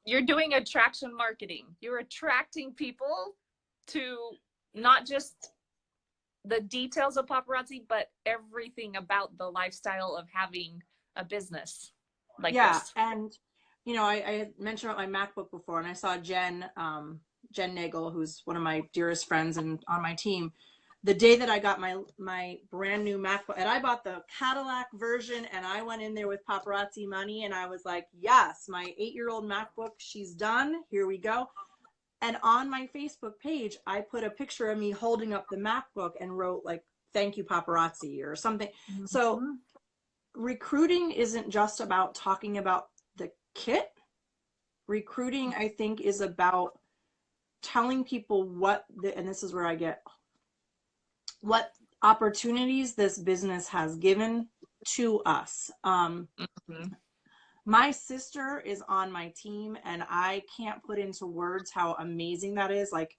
you're doing attraction marketing. You're attracting people to not just the details of paparazzi, but everything about the lifestyle of having a business like this. And you know, I mentioned about my MacBook before, and I saw Jen Nagel, who's one of my dearest friends and on my team, the day that I got my brand new MacBook, and I bought the Cadillac version, and I went in there with paparazzi money, and I was like, yes, my 8-year-old MacBook, she's done. Here we go. And on my Facebook page, I put a picture of me holding up the MacBook and wrote, like, thank you, paparazzi, or something. Mm-hmm. So recruiting isn't just about talking about the kit. Recruiting, I think, is about telling people and this is where I get, what opportunities this business has given to us. My sister is on my team, and I can't put into words how amazing that is. Like,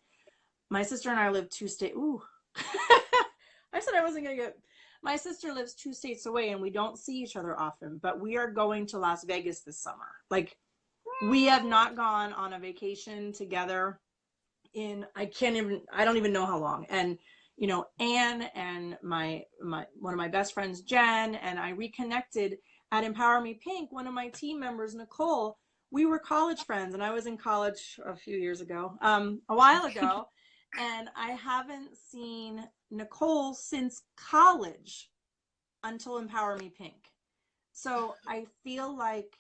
my sister and I live 2 states. Ooh, I said I wasn't going to get, my sister lives 2 states away, and we don't see each other often, but we are going to Las Vegas this summer. Like, we have not gone on a vacation together in, I don't even know how long. And, you know, Anne and my one of my best friends, Jen, and I reconnected at Empower Me Pink. One of my team members, Nicole, we were college friends, and I was in college a few years ago, a while ago. And I haven't seen Nicole since college until Empower Me Pink. So I feel like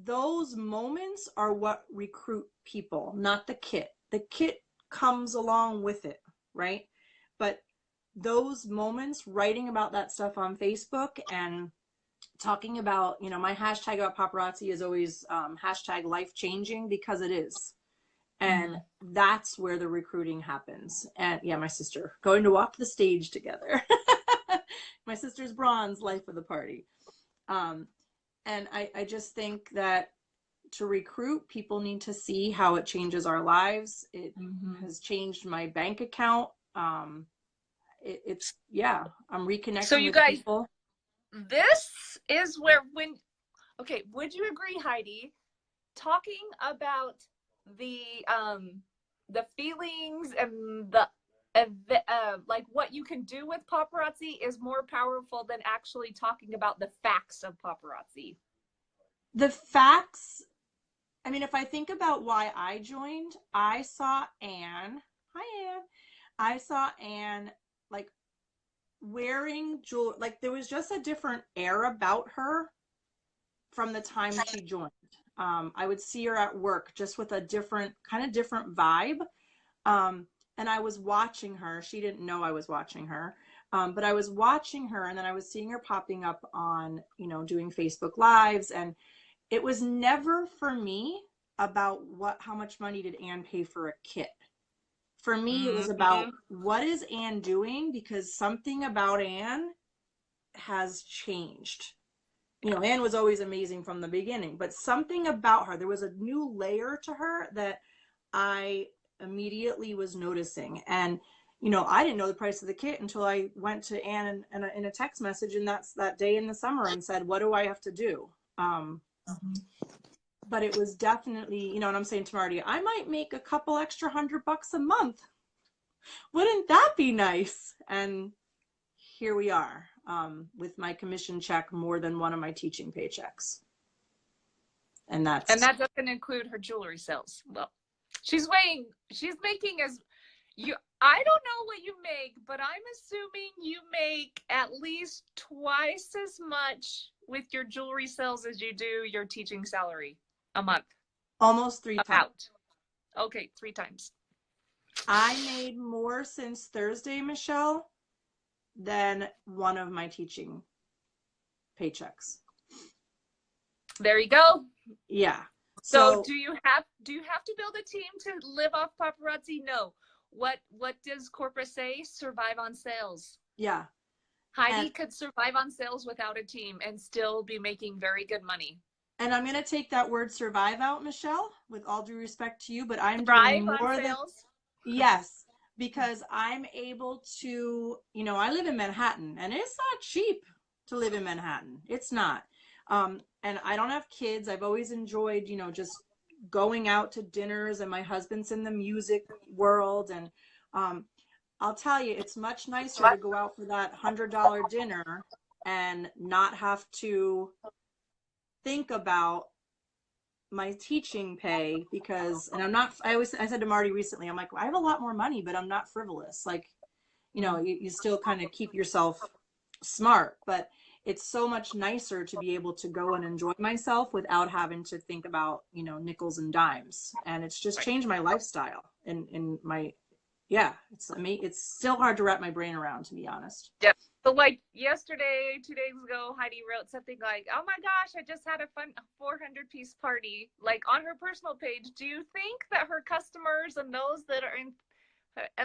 those moments are what recruit people, not the kit. The kit comes along with it, right? But those moments, writing about that stuff on Facebook and talking about, you know, my hashtag about paparazzi is always hashtag life changing, because it is. And that's where the recruiting happens. And yeah, my sister, going to walk the stage together. My sister's bronze, life of the party. And I just think that to recruit, people need to see how it changes our lives. It has changed my bank account. It's, yeah, I'm reconnecting so you with guys, people. This is where, okay, would you agree, Heidi, talking about the feelings and the like what you can do with paparazzi is more powerful than actually talking about the facts of paparazzi? The facts, I mean, if I think about why I joined, I saw Anne. Hi, Anne. I saw Anne, like, wearing jewelry. Like, there was just a different air about her from the time she joined. I would see her at work just with a different vibe. And I was watching her. She didn't know I was watching her. But I was watching her, and then I was seeing her popping up on, doing Facebook Lives. And it was never for me about how much money did Anne pay for a kit. For me, it was about what is Anne doing, because something about Anne has changed. Anne was always amazing from the beginning, but something about her, there was a new layer to her that I immediately was noticing. And I didn't know the price of the kit until I went to Anne in a text message, and that's that day in the summer, and said, what do I have to do? But it was definitely, and I'm saying to Marty, I might make a couple extra $100 a month. Wouldn't that be nice? And here we are, with my commission check more than one of my teaching paychecks. And that doesn't include her jewelry sales. Well, she's making I don't know what you make, but I'm assuming you make at least twice as much with your jewelry sales as you do your teaching salary a month. Almost 3 times. Okay, 3 times. I made more since Thursday, Michelle, than one of my teaching paychecks. There you go. Yeah. So do you have to build a team to live off paparazzi? No. What does corporate say? Survive on sales. Yeah. Heidi could survive on sales without a team and still be making very good money. And I'm going to take that word survive out, Michelle, with all due respect to you, but I'm doing more on sales? Yes, because I'm able to, I live in Manhattan, and it's not cheap to live in Manhattan. It's not. And I don't have kids. I've always enjoyed, just going out to dinners, and my husband's in the music world. And I'll tell you, it's much nicer to go out for that $100 dinner and not have to think about my teaching pay, because, and I said to Marty recently, I'm like, I have a lot more money, but I'm not frivolous. Like, you still kind of keep yourself smart, but it's so much nicer to be able to go and enjoy myself without having to think about, nickels and dimes. And it's just changed my lifestyle in my, it's still hard to wrap my brain around, to be honest. Yep. So like yesterday, 2 days ago, Heidi wrote something like, oh my gosh, I just had a fun 400-piece party, like on her personal page. Do you think that her customers and those that are in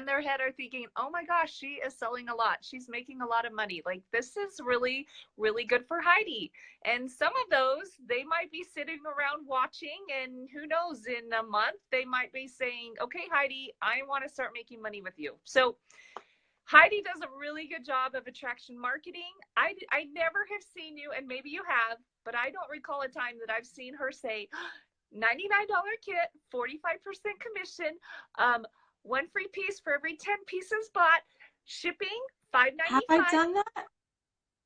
their head are thinking, oh my gosh, she is selling a lot. She's making a lot of money. Like, this is really, really good for Heidi. And some of those, they might be sitting around watching, and who knows, in a month, they might be saying, okay, Heidi, I want to start making money with you. So Heidi does a really good job of attraction marketing. I never have seen you, and maybe you have, but I don't recall a time that I've seen her say, $99 kit, 45% commission, 1 free piece for every 10 pieces bought, shipping $5.95. Have I done that?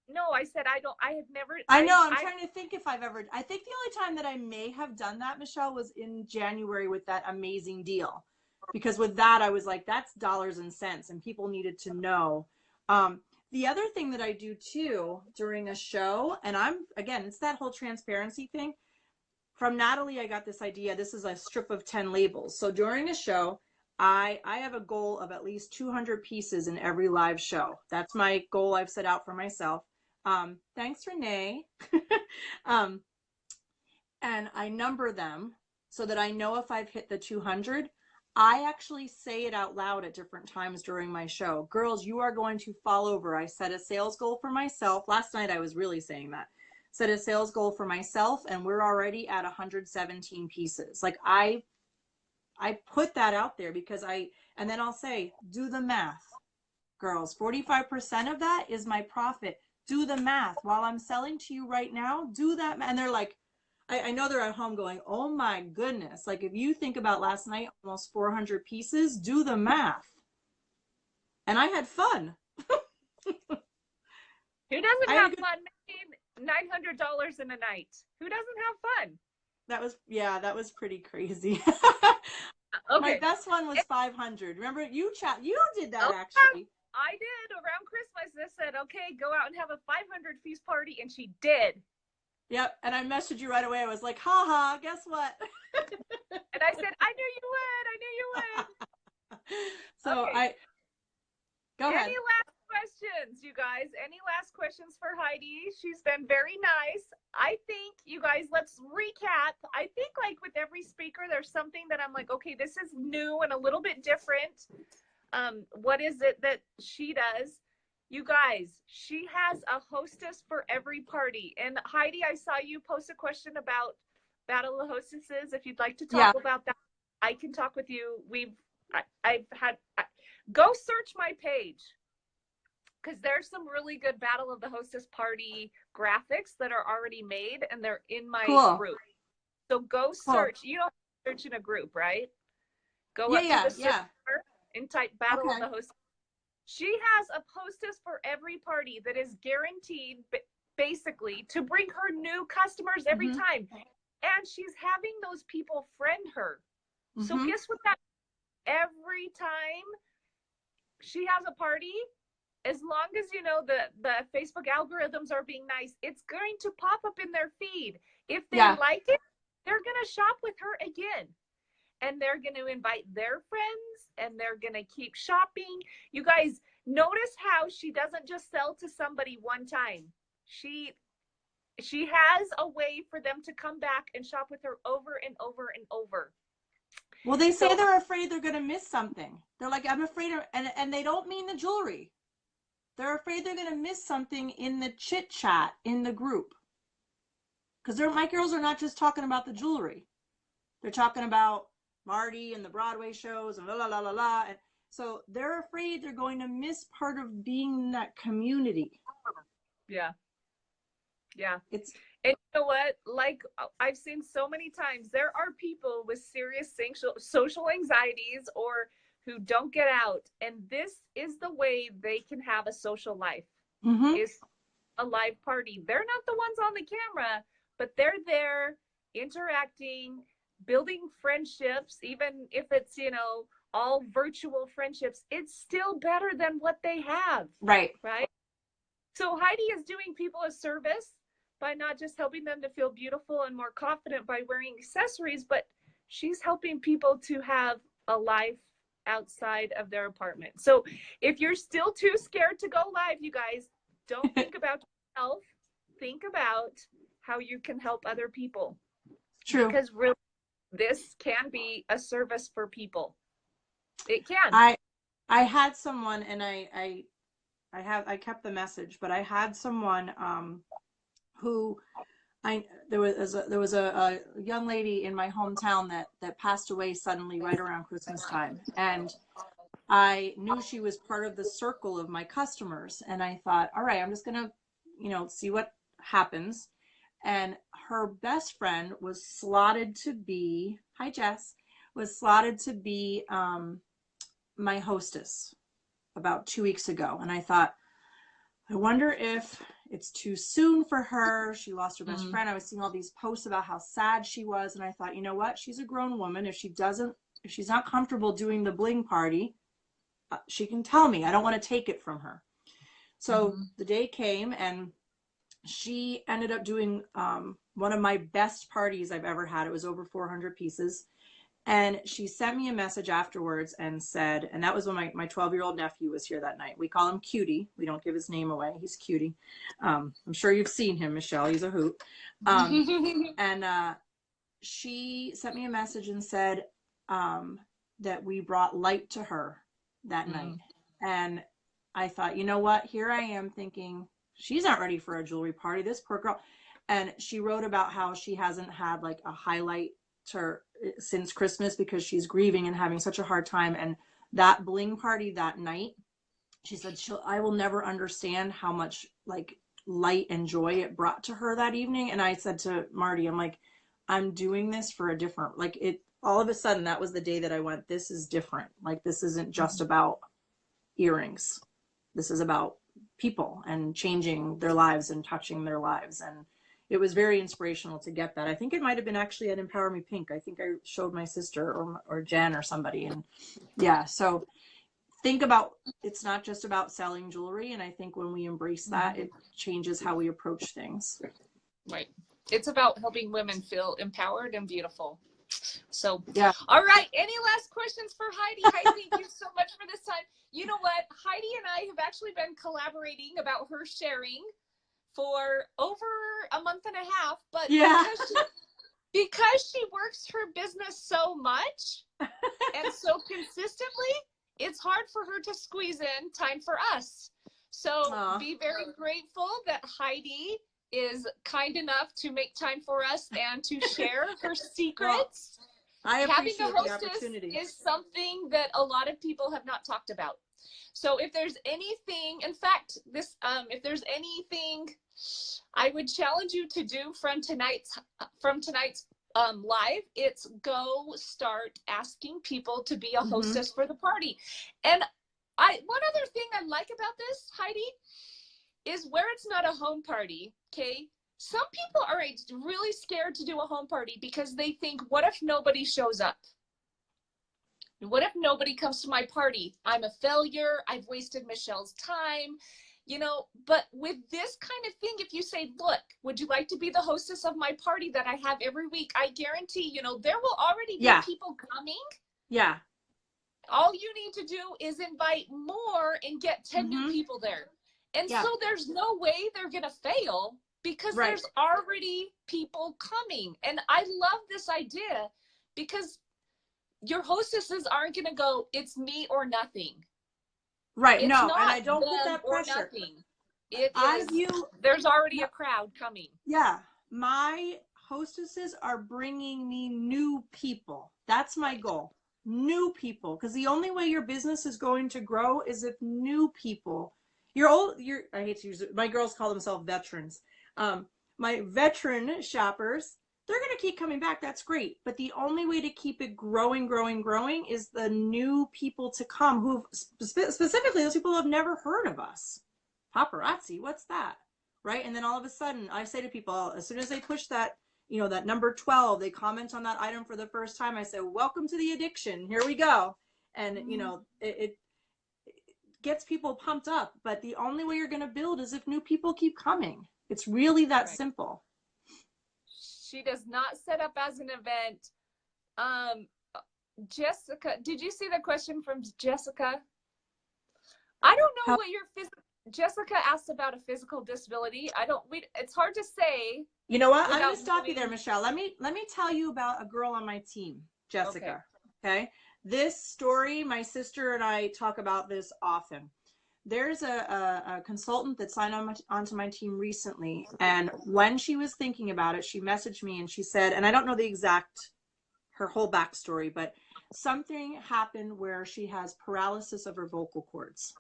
No, I said I have never. I know, I'm trying to think if I've ever, I think the only time that I may have done that, Michelle, was in January with that amazing deal. Because with that, I was like, that's dollars and cents, and people needed to know. The other thing that I do too during a show, and it's that whole transparency thing. From Natalie, I got this idea. This is a strip of 10 labels. So during a show, I have a goal of at least 200 pieces in every live show. That's my goal I've set out for myself. Thanks, Renee. And I number them so that I know if I've hit the 200. I actually say it out loud at different times during my show. Girls, you are going to fall over. I set a sales goal for myself. Last night I was really saying that. Set a sales goal for myself, and we're already at 117 pieces. Like, I put that out there because and then I'll say, do the math. Girls, 45% of that is my profit. Do the math. While I'm selling to you right now, do that. And they're like, I know they're at home going, oh my goodness. Like, if you think about last night, almost 400 pieces, do the math. And I had fun. Who doesn't have fun making $900 in a night? Who doesn't have fun? That was pretty crazy. Okay. My best one was 500. Remember, you did that actually. I did around Christmas. I said, okay, go out and have a 500-piece party, and she did. Yep, and I messaged you right away. I was like, haha, guess what? And I said, I knew you would. So okay. Go ahead. Any last questions questions, you guys. Any last questions for Heidi? She's been very nice. I think, you guys, let's recap. I think, like with every speaker, there's something that I'm like, okay, this is new and a little bit different. What is it that she does? You guys, she has a hostess for every party. And Heidi, I saw you post a question about Battle of Hostesses. If you'd like to talk about that, I can talk with you. Go search my page, because there's some really good Battle of the Hostess party graphics that are already made, and they're in my group. So go search. You don't search in a group, right? Go up to the search bar and type Battle of the Hostess. She has a hostess for every party that is guaranteed, basically, to bring her new customers every time. And she's having those people friend her. So guess what that every time she has a party, as long as, you know, the Facebook algorithms are being nice, it's going to pop up in their feed. If they like it, they're going to shop with her again. And they're going to invite their friends, and they're going to keep shopping. You guys, notice how she doesn't just sell to somebody one time. She has a way for them to come back and shop with her over and over and over. Well, they say they're afraid they're going to miss something. They're like, I'm afraid, and they don't mean the jewelry. They're afraid they're going to miss something in the chit chat in the group. Because my girls are not just talking about the jewelry. They're talking about Marty and the Broadway shows and la la la la la. And so they're afraid they're going to miss part of being in that community. Yeah. And you know what? Like I've seen so many times, there are people with serious social anxieties or who don't get out. And this is the way they can have a social life, is a live party. They're not the ones on the camera, but they're there interacting, building friendships, even if it's, you know, all virtual friendships. It's still better than what they have. Right. So Heidi is doing people a service by not just helping them to feel beautiful and more confident by wearing accessories, but she's helping people to have a life outside of their apartment. So if you're still too scared to go live, you guys, don't think about yourself. Think about how you can help other people. True. Because really, this can be a service for people. It can. I had someone, and I kept the message, but I had someone who there was a young lady in my hometown that passed away suddenly right around Christmas time, and I knew she was part of the circle of my customers, and I thought, all right, I'm just gonna, you know, see what happens. And her best friend was slotted to be, hi Jess, was slotted to be my hostess about 2 weeks ago. And I thought, I wonder if it's too soon for her. She lost her best friend. I was seeing all these posts about how sad she was. And I thought, you know what? She's a grown woman. If she's not comfortable doing the bling party, she can tell me. I don't want to take it from her. So the day came, and she ended up doing one of my best parties I've ever had. It was over 400 pieces. And she sent me a message afterwards and said, and that was when my 12-year-old nephew was here that night. We call him Cutie. We don't give his name away. He's Cutie. I'm sure you've seen him, Michelle. He's a hoot. And she sent me a message and said that we brought light to her that night. And I thought, you know what? Here I am thinking, she's not ready for a jewelry party, this poor girl. And she wrote about how she hasn't had like a highlight to her since Christmas because she's grieving and having such a hard time. And that bling party that night, she said, I will never understand how much like light and joy it brought to her that evening. And I said to Marty, I'm like, I'm doing this for a different, like it, all of a sudden that was the day that I went, this is different. Like, this isn't just about earrings. This is about people and changing their lives and touching their lives. And it was very inspirational to get that. I think it might have been actually at Empower Me Pink. I think I showed my sister or Jen or somebody. And yeah, so think about, it's not just about selling jewelry. And I think when we embrace that, it changes how we approach things. Right. It's about helping women feel empowered and beautiful. So, Yeah. all right. Any last questions for Heidi? Heidi, thank you so much for this time. You know what? Heidi and I have actually been collaborating about her sharing for over a month and a half, but yeah. because she works her business so much and so consistently, it's hard for her to squeeze in time for us. So be very grateful that Heidi is kind enough to make time for us and to share her secrets. Well, I appreciate Having a the hostess opportunity. is something that a lot of people have not talked about. So if there's anything, in fact, this, if there's anything I would challenge you to do from tonight's live, it's go start asking people to be a hostess for the party. And one other thing I like about this, Heidi, is where it's not a home party, okay? Some people are really scared to do a home party because they think, what if nobody shows up? What if nobody comes to my party? I'm a failure. I've wasted Michelle's time. You know, but with this kind of thing, if you say, look, would you like to be the hostess of my party that I have every week? I guarantee, you know, there will already be people coming. Yeah. All you need to do is invite more and get 10 new people there. And so there's no way they're going to fail because there's already people coming. And I love this idea because your hostesses aren't going to go, it's me or nothing. Right. It's no, not and I don't put that pressure. There's already a crowd coming. Yeah. My hostesses are bringing me new people. That's my goal. New people. Because the only way your business is going to grow is if new people, I hate to use it. My girls call themselves veterans. My veteran shoppers, they're going to keep coming back. That's great. But the only way to keep it growing is the new people to come who specifically those people who have never heard of us. Paparazzi, what's that? Right? And then all of a sudden I say to people, as soon as they push that, you know, that number 12, they comment on that item for the first time. I say, welcome to the addiction. Here we go. And, you know, it gets people pumped up. But the only way you're going to build is if new people keep coming. It's really that simple. She does not set up as an event. Jessica, did you see the question from Jessica? I don't know what your Jessica asked about a physical disability. It's hard to say. You know what? I'm going to stop you there, Michelle. Let me tell you about a girl on my team, Jessica. Okay. This story, my sister and I talk about this often. There's a consultant that signed onto my team recently, and when she was thinking about it, she messaged me and she said, and I don't know her whole backstory, but something happened where she has paralysis of her vocal cords.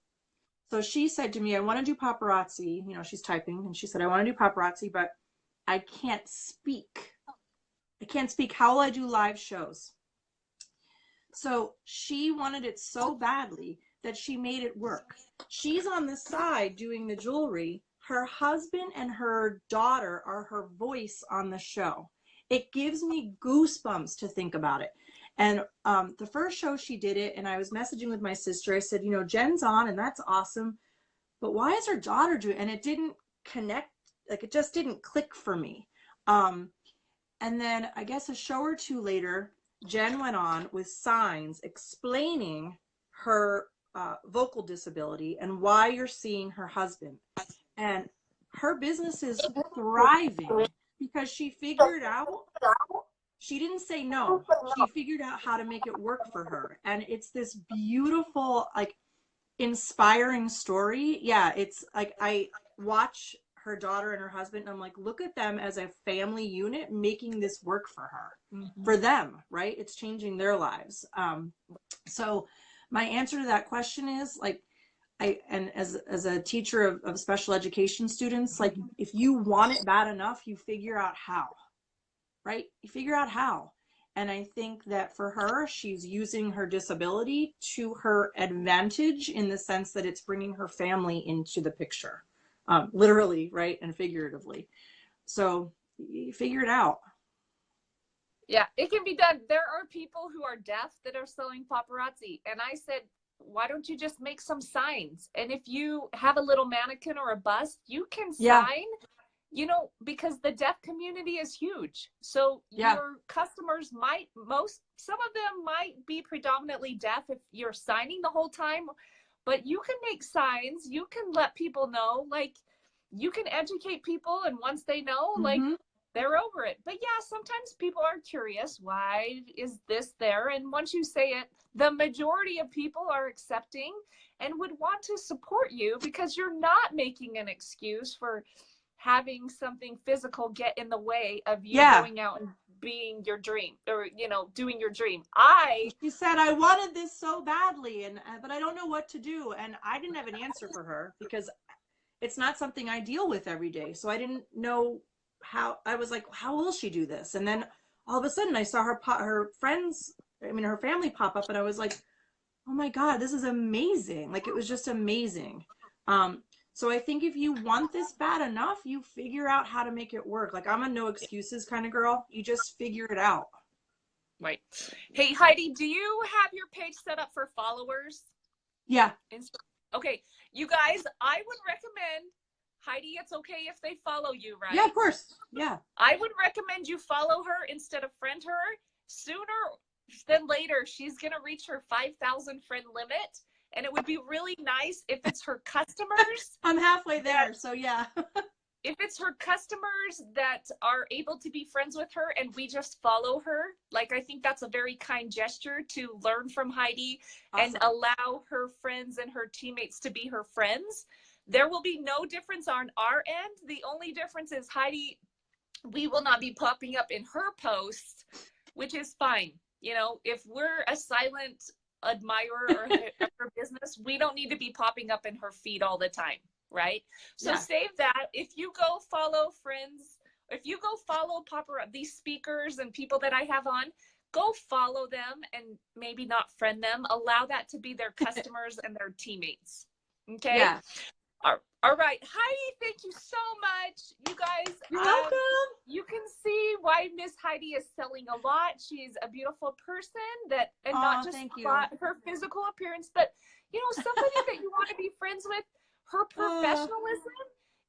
So she said to me, I want to do paparazzi. You know, she's typing, and she said, I want to do paparazzi, but I can't speak. How will I do live shows? So she wanted it so badly that she made it work. She's on the side doing the jewelry. Her husband and her daughter are her voice on the show. It gives me goosebumps to think about it. And the first show she did it, and I was messaging with my sister. I said, you know, Jen's on, and that's awesome, but why is her daughter doing it? And it didn't connect, like it just didn't click for me. And then I guess a show or two later, Jen went on with signs explaining her vocal disability and why you're seeing her husband. And her business is thriving because she figured out, she didn't say no. She figured out how to make it work for her. And it's this beautiful, like, inspiring story. Yeah, it's like I watch her daughter and her husband, and I'm like, look at them as a family unit making this work for her, for them, right? It's changing their lives. So my answer to that question is, like, as a teacher of special education students, like, if you want it bad enough, you figure out how, right? You figure out how. And I think that for her, she's using her disability to her advantage in the sense that it's bringing her family into the picture, literally, right? And figuratively. So you figure it out. Yeah, it can be done. There are people who are deaf that are selling paparazzi. And I said, why don't you just make some signs? And if you have a little mannequin or a bust, you can sign you know, because the deaf community is huge. So Yeah. your customers might, some of them might be predominantly deaf if you're signing the whole time, but you can make signs, you can let people know, like you can educate people. And once they know, like Mm-hmm. they're over it. But yeah, sometimes people are curious, why is this there? And once you say it, the majority of people are accepting and would want to support you because you're not making an excuse for having something physical get in the way of you Yeah. going out and being your dream, or you know, doing your dream. She said, I wanted this so badly, and but I don't know what to do. And I didn't have an answer for her because it's not something I deal with every day. So I didn't know how. I was like, how will she do this? And then all of a sudden I saw her friends, I mean, her family pop up, and I was like, oh my God, this is amazing. Like, it was just amazing. So I think if you want this bad enough, you figure out how to make it work. Like, I'm a no excuses kind of girl. You just figure it out. Right. Hey, Heidi, do you have your page set up for followers? Yeah. Okay, you guys, I would recommend, Heidi, it's okay if they follow you, right? Yeah, of course. Yeah. I would recommend you follow her instead of friend her. Sooner than later, she's going to reach her 5,000 friend limit. And it would be really nice if it's her customers. I'm halfway there, so yeah. If it's her customers that are able to be friends with her and we just follow her, like, I think that's a very kind gesture to learn from Heidi. Awesome. And allow her friends and her teammates to be her friends. There will be no difference on our end. The only difference is Heidi, we will not be popping up in her posts, which is fine. You know, if we're a silent admirer of her business, we don't need to be popping up in her feed all the time. Right? So yeah. Save that. If you go follow friends, if you go follow these speakers and people that I have on, go follow them and maybe not friend them. Allow that to be their customers and their teammates. Okay? Yeah. All right. Heidi, thank you so much. You guys, you're welcome. You can see why Miss Heidi is selling a lot. She's a beautiful person that, and not just her physical appearance, but you know, somebody that you want to be friends with. Her professionalism,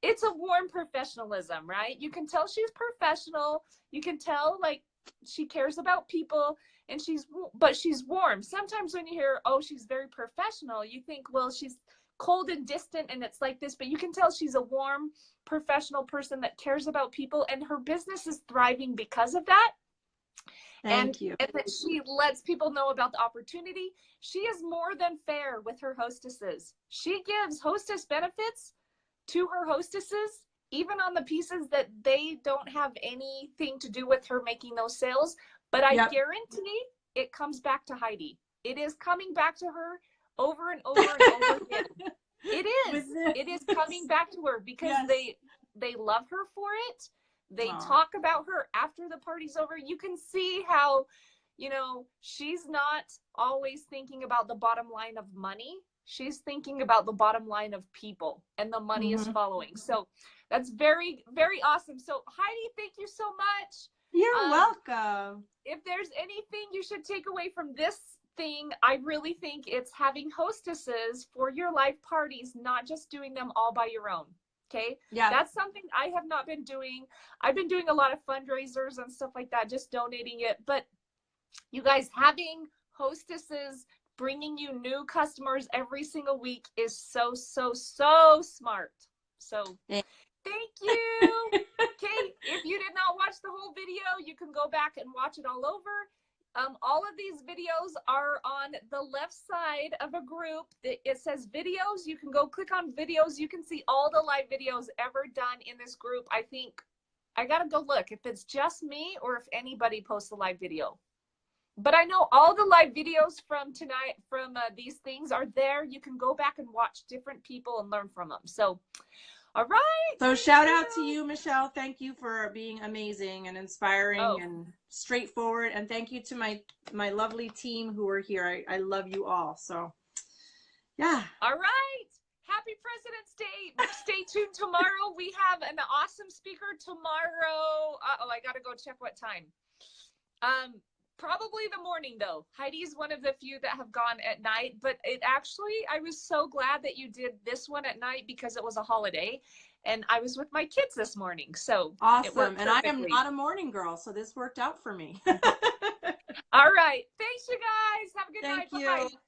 it's a warm professionalism, right? You can tell she's professional. You can tell, like, she cares about people, and but she's warm. Sometimes when you hear, oh, she's very professional, you think, well, she's cold and distant, and it's like this, but you can tell she's a warm, professional person that cares about people, and her business is thriving because of that. Thank you. And that she lets people know about the opportunity. She is more than fair with her hostesses. She gives hostess benefits to her hostesses, even on the pieces that they don't have anything to do with her making those sales. But I guarantee it comes back to Heidi. It is coming back to her over and over and over again. It is. It is coming back to her because they love her for it. They talk about her after the party's over. You can see how, you know, she's not always thinking about the bottom line of money. She's thinking about the bottom line of people, and the money is following. So that's very, very awesome. So Heidi, thank you so much. You're welcome. If there's anything you should take away from this thing, I really think it's having hostesses for your live parties, not just doing them all by your own. Okay. Yeah. That's something I have not been doing. I've been doing a lot of fundraisers and stuff like that, just donating it. But you guys, having hostesses bringing you new customers every single week is so, so, so smart. So thank you. Okay. If you did not watch the whole video, you can go back and watch it all over. All of these videos are on the left side of a group. It says videos. You can go click on videos. You can see all the live videos ever done in this group. I think I got to go look if it's just me or if anybody posts a live video. But I know all the live videos from tonight, from these things are there. You can go back and watch different people and learn from them. So, all right. So shout out to you, Michelle. Thank you for being amazing and inspiring and straightforward. And thank you to my lovely team who are here. I love you all. So, yeah. All right. Happy President's Day. Stay tuned tomorrow. We have an awesome speaker tomorrow. Uh-oh, I got to go check what time. Probably the morning though. Heidi's one of the few that have gone at night, but it actually, I was so glad that you did this one at night because it was a holiday and I was with my kids this morning. So it Awesome. worked And I am perfectly. not a morning girl, so this worked out for me. All right. Thanks, you guys. Have a good Thank night. you. Bye.